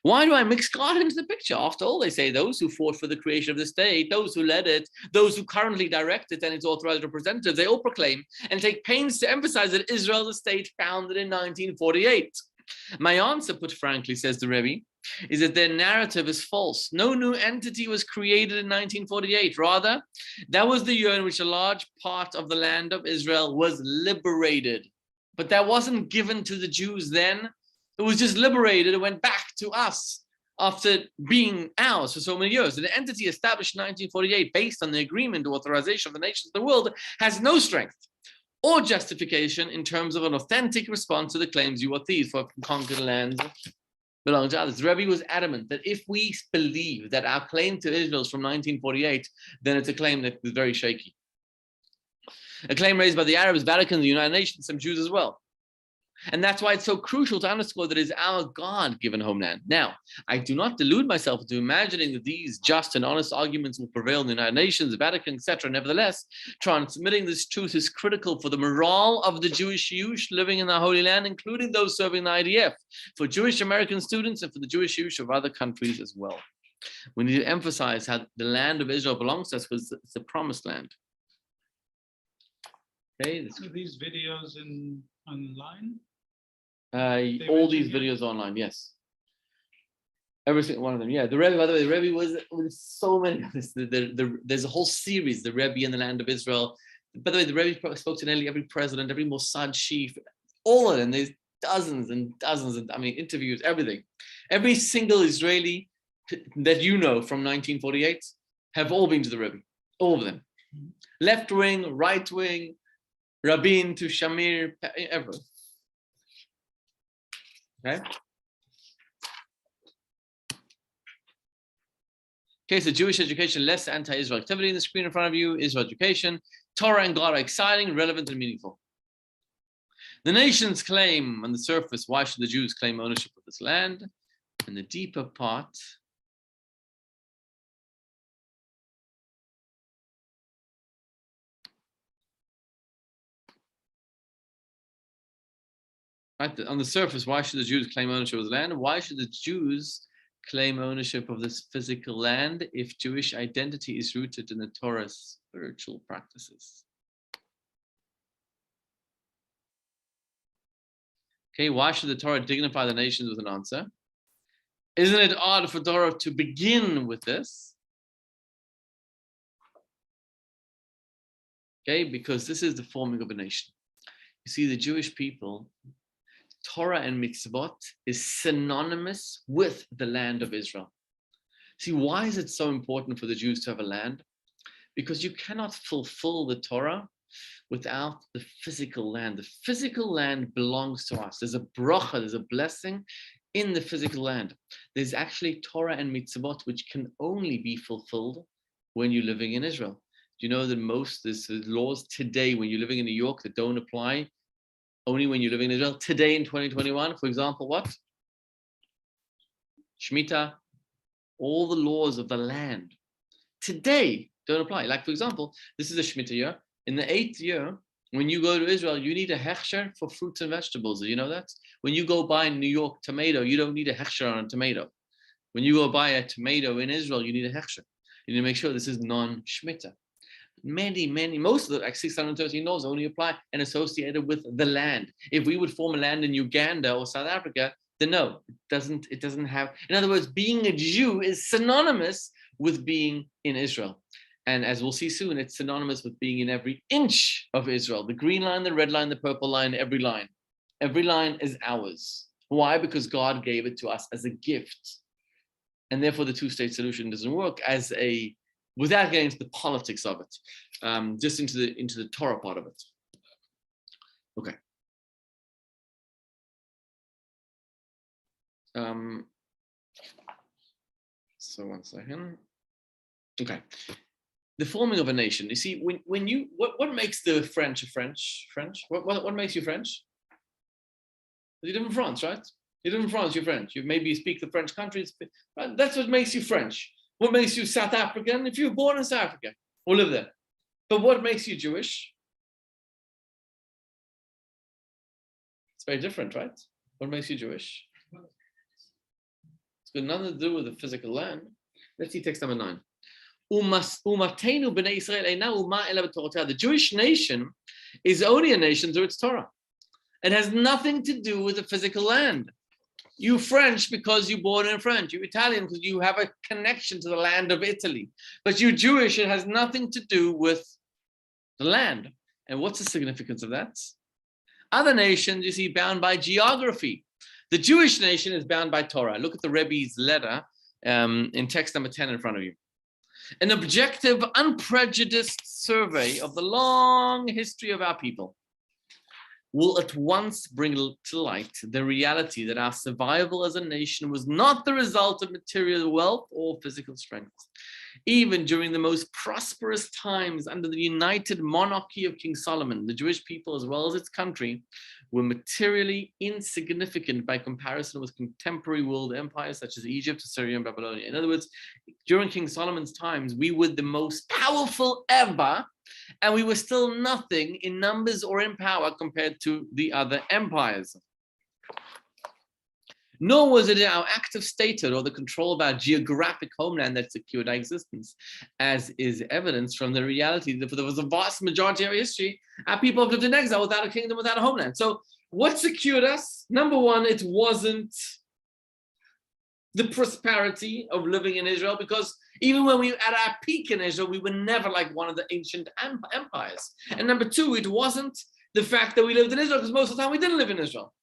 Why do I mix God into the picture? After all, they say those who fought for the creation of the state, those who led it, those who currently direct it and its authorized representatives, they all proclaim and take pains to emphasize that Israel is a state founded in 1948. My answer, put frankly, says the Rebbe, is that their narrative is false. No new entity was created in 1948. Rather, that was the year in which a large part of the land of Israel was liberated. But that wasn't given to the Jews then. It was just liberated. It went back to us after being ours for so many years. The entity established in 1948 based on the agreement or authorization of the nations of the world has no strength or justification in terms of an authentic response to the claims you are thieves for conquered lands belong to others. The Rebbe was adamant that if we believe that our claim to Israel is from 1948, then it's a claim that is very shaky. A claim raised by the Arabs, Vatican, the United Nations, some Jews as well. And that's why it's so crucial to underscore that it is our God-given homeland. Now, I do not delude myself into imagining that these just and honest arguments will prevail in the United Nations, the Vatican, etc. Nevertheless, transmitting this truth is critical for the morale of the Jewish youth living in the Holy Land, including those serving the IDF, for Jewish American students, and for the Jewish youth of other countries as well. We need to emphasize how the land of Israel belongs to us because it's the promised land. Okay, Are these videos online? All these videos online, yes. Every single one of them, yeah. The Rebbe, by the way, the Rebbe was so many of this. There's a whole series, the Rebbe in the land of Israel. By the way, the Rebbe spoke to nearly every president, every Mossad chief, all of them. There's dozens and dozens, and interviews, everything. Every single Israeli that you know from 1948 have all been to the Rebbe, all of them. Left wing, right wing, Rabin to Shamir, ever. Okay. Okay, so Jewish education, less anti-Israel activity in the screen in front of you. Israel education, Torah and God are exciting, relevant, and meaningful. The nations claim on the surface, why should the Jews claim ownership of this land? And the deeper part, right, on the surface, why should the Jews claim ownership of the land? Why should the Jews claim ownership of this physical land if Jewish identity is rooted in the Torah's spiritual practices? Okay, why should the Torah dignify the nations with an answer? Isn't it odd for Torah to begin with this? Okay, because this is the forming of a nation. You see, the Jewish people, Torah and mitzvot is synonymous with the land of Israel. See, why is it so important for the Jews to have a land? Because you cannot fulfill the Torah without the physical land. The physical land belongs to us. There's a bracha, there's a blessing in the physical land. There's actually Torah and mitzvot which can only be fulfilled when you're living in Israel. Do you know that there's laws today when you're living in New York that don't apply only when you're living in Israel? Today in 2021, for example, what? Shemitah, all the laws of the land today don't apply. Like, for example, this is a Shemitah year. In the 8th year, when you go to Israel, you need a hechsher for fruits and vegetables. Do you know that? When you go buy in New York tomato, you don't need a hechsher on a tomato. When you go buy a tomato in Israel, you need a hechsher. You need to make sure this is non-Shemitah. Most of the like 613 laws only apply and associated with the land. If we would form a land in Uganda or South Africa, then no, it doesn't have. In other words, being a Jew is synonymous with being in Israel. And as we'll see soon, it's synonymous with being in every inch of Israel. The green line, the red line, the purple line, every line. Every line is ours. Why? Because God gave it to us as a gift. And therefore the two-state solution doesn't work without getting into the politics of it, just into the Torah part of it. Okay. So 1 second. Okay. The forming of a nation. You see, when you what makes the French a French? What makes you French? You live in France, right? You live in France, you're French. You speak the French countries, right? That's what makes you French. What makes you South African? If you were born in South Africa or live there. But what makes you Jewish? It's very different, right? What makes you Jewish? It's got nothing to do with the physical land. Let's see text number 9. The Jewish nation is only a nation through its Torah. It has nothing to do with the physical land. You French because you're born in France. You Italian because you have a connection to the land of Italy. But you Jewish, it has nothing to do with the land. And what's the significance of that? Other nations, you see, bound by geography. The Jewish nation is bound by Torah. Look at the Rebbe's letter in text number 10 in front of you. An objective, unprejudiced survey of the long history of our people will at once bring to light the reality that our survival as a nation was not the result of material wealth or physical strength. Even during the most prosperous times under the united monarchy of King Solomon, the Jewish people, as well as its country, were materially insignificant by comparison with contemporary world empires such as Egypt, Assyria, and Babylonia. In other words, during King Solomon's times, we were the most powerful ever, and we were still nothing in numbers or in power compared to the other empires. Nor was it our active statehood or the control of our geographic homeland that secured our existence, as is evidenced from the reality that for the vast majority of our history, our people have lived in exile without a kingdom, without a homeland. So what secured us? Number one, it wasn't the prosperity of living in Israel, because even when we were at our peak in Israel, we were never like one of the ancient empires. And number two, it wasn't the fact that we lived in Israel, because most of the time we didn't live in Israel.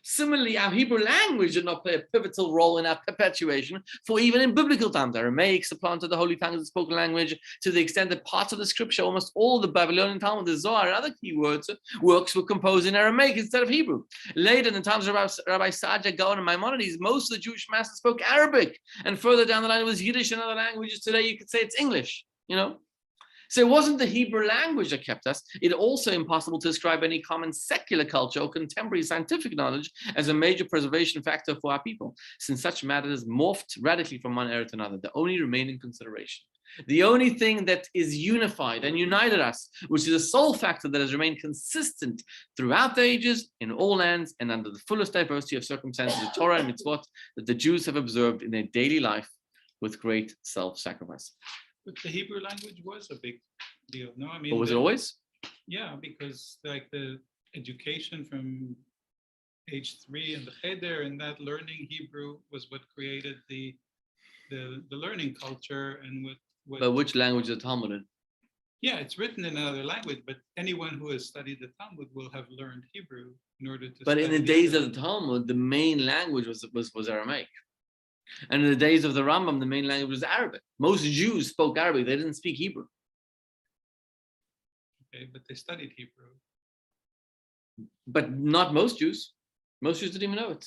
Similarly, our Hebrew language did not play a pivotal role in our perpetuation, for even in biblical times, Aramaic supplanted the holy tongue as a spoken language to the extent that parts of the scripture, almost all the Babylonian Talmud, the Zohar, and other key works were composed in Aramaic instead of Hebrew. Later, in the times of Rabbi Saadia, Gaon, and Maimonides, most of the Jewish masters spoke Arabic, and further down the line, it was Yiddish and other languages. Today, you could say it's English, you know? So it wasn't the Hebrew language that kept us. It's also impossible to describe any common secular culture or contemporary scientific knowledge as a major preservation factor for our people, since such matters morphed radically from one era to another. The only remaining consideration, the only thing that is unified and united us, which is a sole factor that has remained consistent throughout the ages, in all lands, and under the fullest diversity of circumstances, the Torah and mitzvot that the Jews have observed in their daily life with great self-sacrifice. But the Hebrew language was a big deal, no? I mean, but was it always? Yeah, because like the education from age 3 and the cheder and that learning Hebrew was what created the learning culture and what. But which language is the Talmud in? Yeah, it's written in another language, but anyone who has studied the Talmud will have learned Hebrew in order to. But in the days of the Talmud, the main language was Aramaic. And in the days of the Rambam, the main language was Arabic. Most Jews spoke Arabic. They didn't speak Hebrew. Okay, but they studied Hebrew. But not most Jews. Most Jews didn't even know it.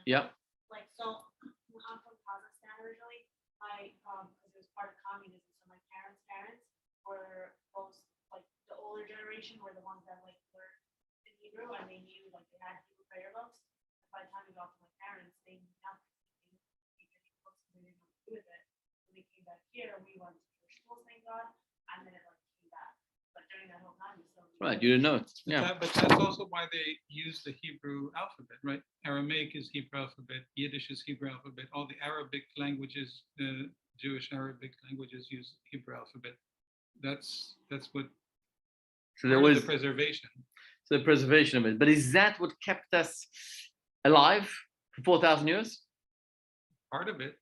Yeah. Like, so I'm from Kazakhstan originally. Because it was part of communism, so my parents were both like the older generation were the ones that like learned in Hebrew, and they knew like they had Hebrew prayer books. By the time we got to my parents, they knew nothing. They didn't know what to do with it. When we came back here, we went to church schools, thank God, and then it like came back. But during that whole time, we still right, you didn't know it. Yeah. But that's also why they use the Hebrew alphabet, right? Aramaic is Hebrew alphabet, Yiddish is Hebrew alphabet. All the Arabic languages, Jewish Arabic languages use Hebrew alphabet. That's what. So there was the preservation. So the preservation of it. But is that what kept us alive for 4,000 years? Part of it.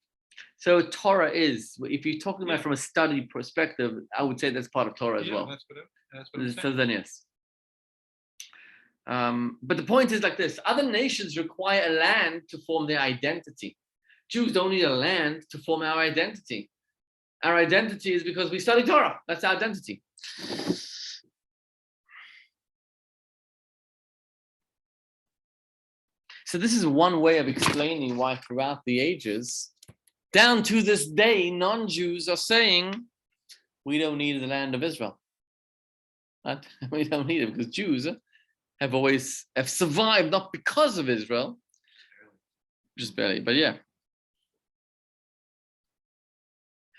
So Torah is, if you're talking about from a study perspective, I would say that's part of Torah as well. That's what I'm saying. So then yes. But the point is like this: other nations require a land to form their identity. Jews don't need a land to form our identity. Our identity is because we study Torah. That's our identity. So this is one way of explaining why throughout the ages, down to this day, non-Jews are saying, we don't need the land of Israel. Right? We don't need it because Jews have survived not because of Israel, just barely, but yeah.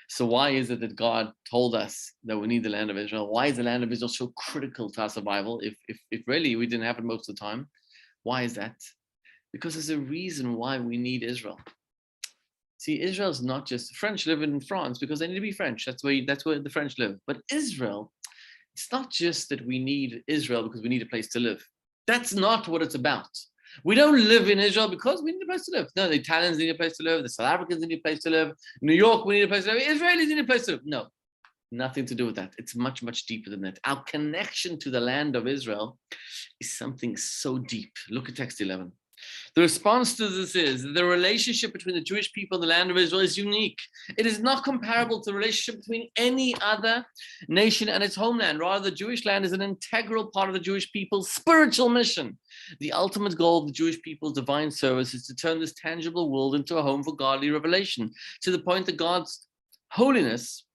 So why is it that God told us that we need the land of Israel? Why is the land of Israel so critical to our survival? If really we didn't have it most of the time, why is that? Because there's a reason why we need Israel. See, Israel is not just French live in France because they need to be French. That's where the French live. But Israel, it's not just that we need Israel because we need a place to live. That's not what it's about. We don't live in Israel because we need a place to live. No, the Italians need a place to live. The South Africans need a place to live. New York, we need a place to live. Israelis need a place to live. No, nothing to do with that. It's much, much deeper than that. Our connection to the land of Israel is something so deep. Look at text 11. The response to this is the relationship between the Jewish people and the land of Israel is unique. It is not comparable to the relationship between any other nation and its homeland. Rather, the Jewish land is an integral part of the Jewish people's spiritual mission. The ultimate goal of the Jewish people's divine service is to turn this tangible world into a home for godly revelation, to the point that God's holiness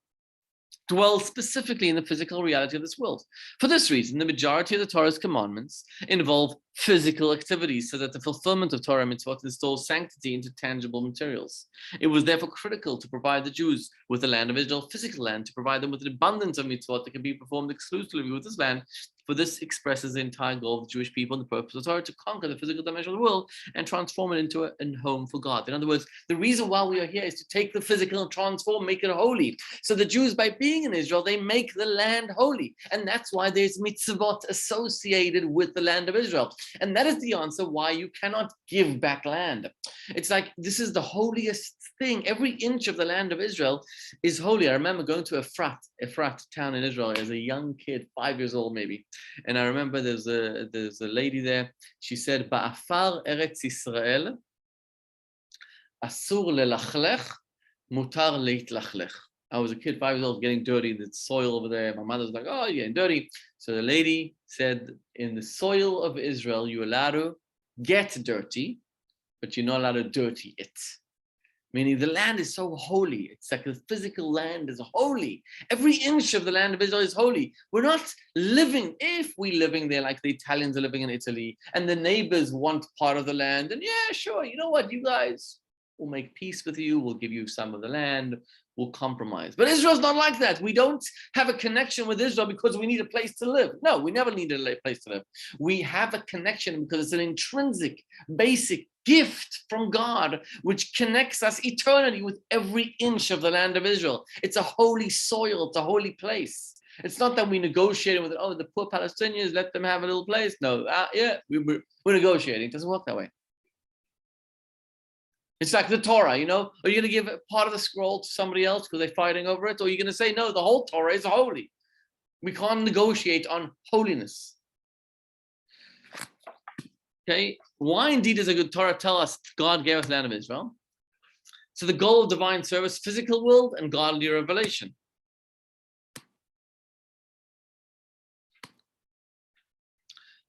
dwells specifically in the physical reality of this world. For this reason, the majority of the Torah's commandments involve physical activities so that the fulfillment of Torah mitzvot installs sanctity into tangible materials. It was therefore critical to provide the Jews with the land of Israel, physical land, to provide them with an abundance of mitzvot that can be performed exclusively with this land. For this expresses the entire goal of the Jewish people and the purpose of Torah to conquer the physical dimension of the world and transform it into a home for God. In other words, the reason why we are here is to take the physical and transform, make it holy. So the Jews, by being in Israel, they make the land holy. And that's why there's mitzvot associated with the land of Israel. And that is the answer why you cannot give back land. It's like, this is the holiest thing. Every inch of the land of Israel is holy. I remember going to Efrat town in Israel as a young kid, 5 years old maybe. And I remember there's a lady there. She said, "Ba'afar Eretz Yisrael, asur lelachlech, mutar leitlachlech." I was a kid, 5 years old, getting dirty. The soil over there. My mother was like, "Oh, you're getting dirty." So the lady said, "In the soil of Israel, you're allowed to get dirty, but you're not allowed to dirty it." Meaning the land is so holy. It's like the physical land is holy. Every inch of the land of Israel is holy. We're not living, if we're living there like the Italians are living in Italy, and the neighbors want part of the land, and yeah, sure, you know what, you guys, we'll make peace with you, we'll give you some of the land, we'll compromise. But Israel's not like that. We don't have a connection with Israel because we need a place to live. No, we never needed a place to live. We have a connection because it's an intrinsic, basic gift from God, which connects us eternally with every inch of the land of Israel. It's a holy soil. It's a holy place. It's not that we negotiate with, oh, the poor Palestinians, let them have a little place. No, we're negotiating. It doesn't work that way. It's like the Torah, you know, are you going to give part of the scroll to somebody else because they're fighting over it? Or are you going to say, no, the whole Torah is holy? We can't negotiate on holiness. Okay, why indeed does a good Torah tell us God gave us the land of Israel? So the goal of divine service, physical world and godly revelation.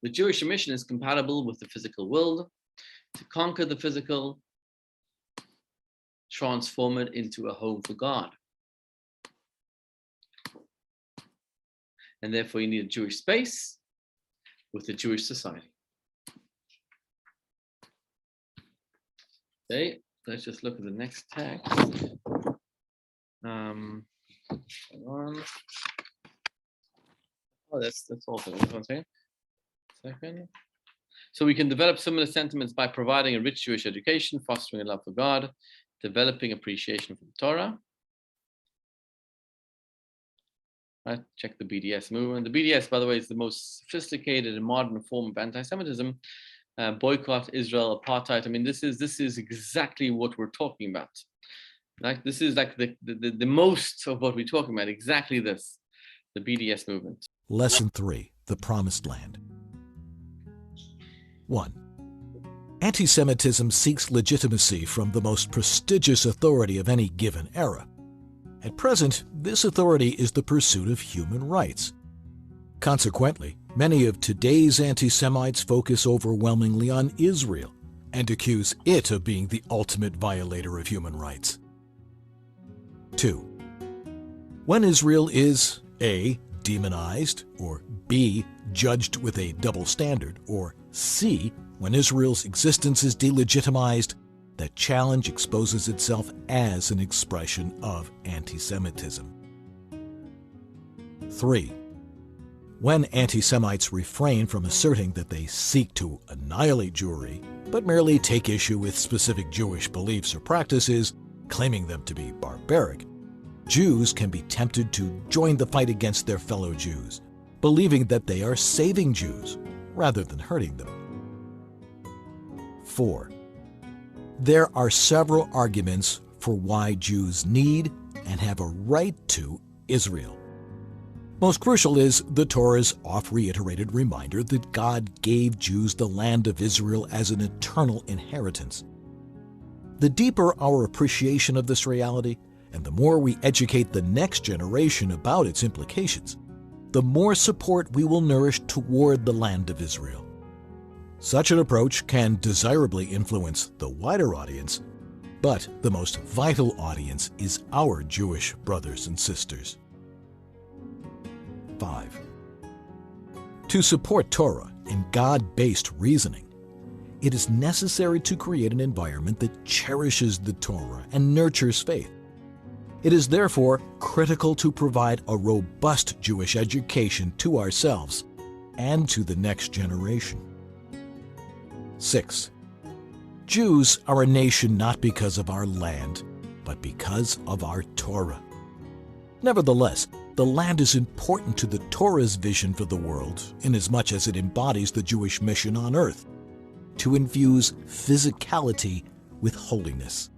The Jewish mission is compatible with the physical world, to conquer the physical, transform it into a home for God. And therefore you need a Jewish space with a Jewish society. Okay, let's just look at the next text. Hold on. Oh, that's also one second. So we can develop similar sentiments by providing a rich Jewish education, fostering a love for God, developing appreciation for the Torah. Right, check the BDS movement. The BDS, by the way, is the most sophisticated and modern form of anti-Semitism. Boycott Israel, apartheid. I mean, this is exactly what we're talking about. Like, this is like the most of what we're talking about. Exactly this, the BDS movement. Lesson 3: The Promised Land. 1. Anti-Semitism seeks legitimacy from the most prestigious authority of any given era. At present, this authority is the pursuit of human rights. Consequently, many of today's anti-Semites focus overwhelmingly on Israel, and accuse it of being the ultimate violator of human rights. 2. When Israel is A. demonized, or B. judged with a double standard, or C. when Israel's existence is delegitimized, that challenge exposes itself as an expression of anti-Semitism. 3. When anti-Semites refrain from asserting that they seek to annihilate Jewry, but merely take issue with specific Jewish beliefs or practices, claiming them to be barbaric, Jews can be tempted to join the fight against their fellow Jews, believing that they are saving Jews rather than hurting them. 4. There are several arguments for why Jews need and have a right to Israel. Most crucial is the Torah's oft-reiterated reminder that God gave Jews the land of Israel as an eternal inheritance. The deeper our appreciation of this reality, and the more we educate the next generation about its implications, the more support we will nourish toward the land of Israel. Such an approach can desirably influence the wider audience, but the most vital audience is our Jewish brothers and sisters. 5. To support Torah and God-based reasoning, it is necessary to create an environment that cherishes the Torah and nurtures faith. It is therefore critical to provide a robust Jewish education to ourselves and to the next generation. 6. Jews are a nation not because of our land, but because of our Torah. Nevertheless, the land is important to the Torah's vision for the world, inasmuch as it embodies the Jewish mission on earth, to infuse physicality with holiness.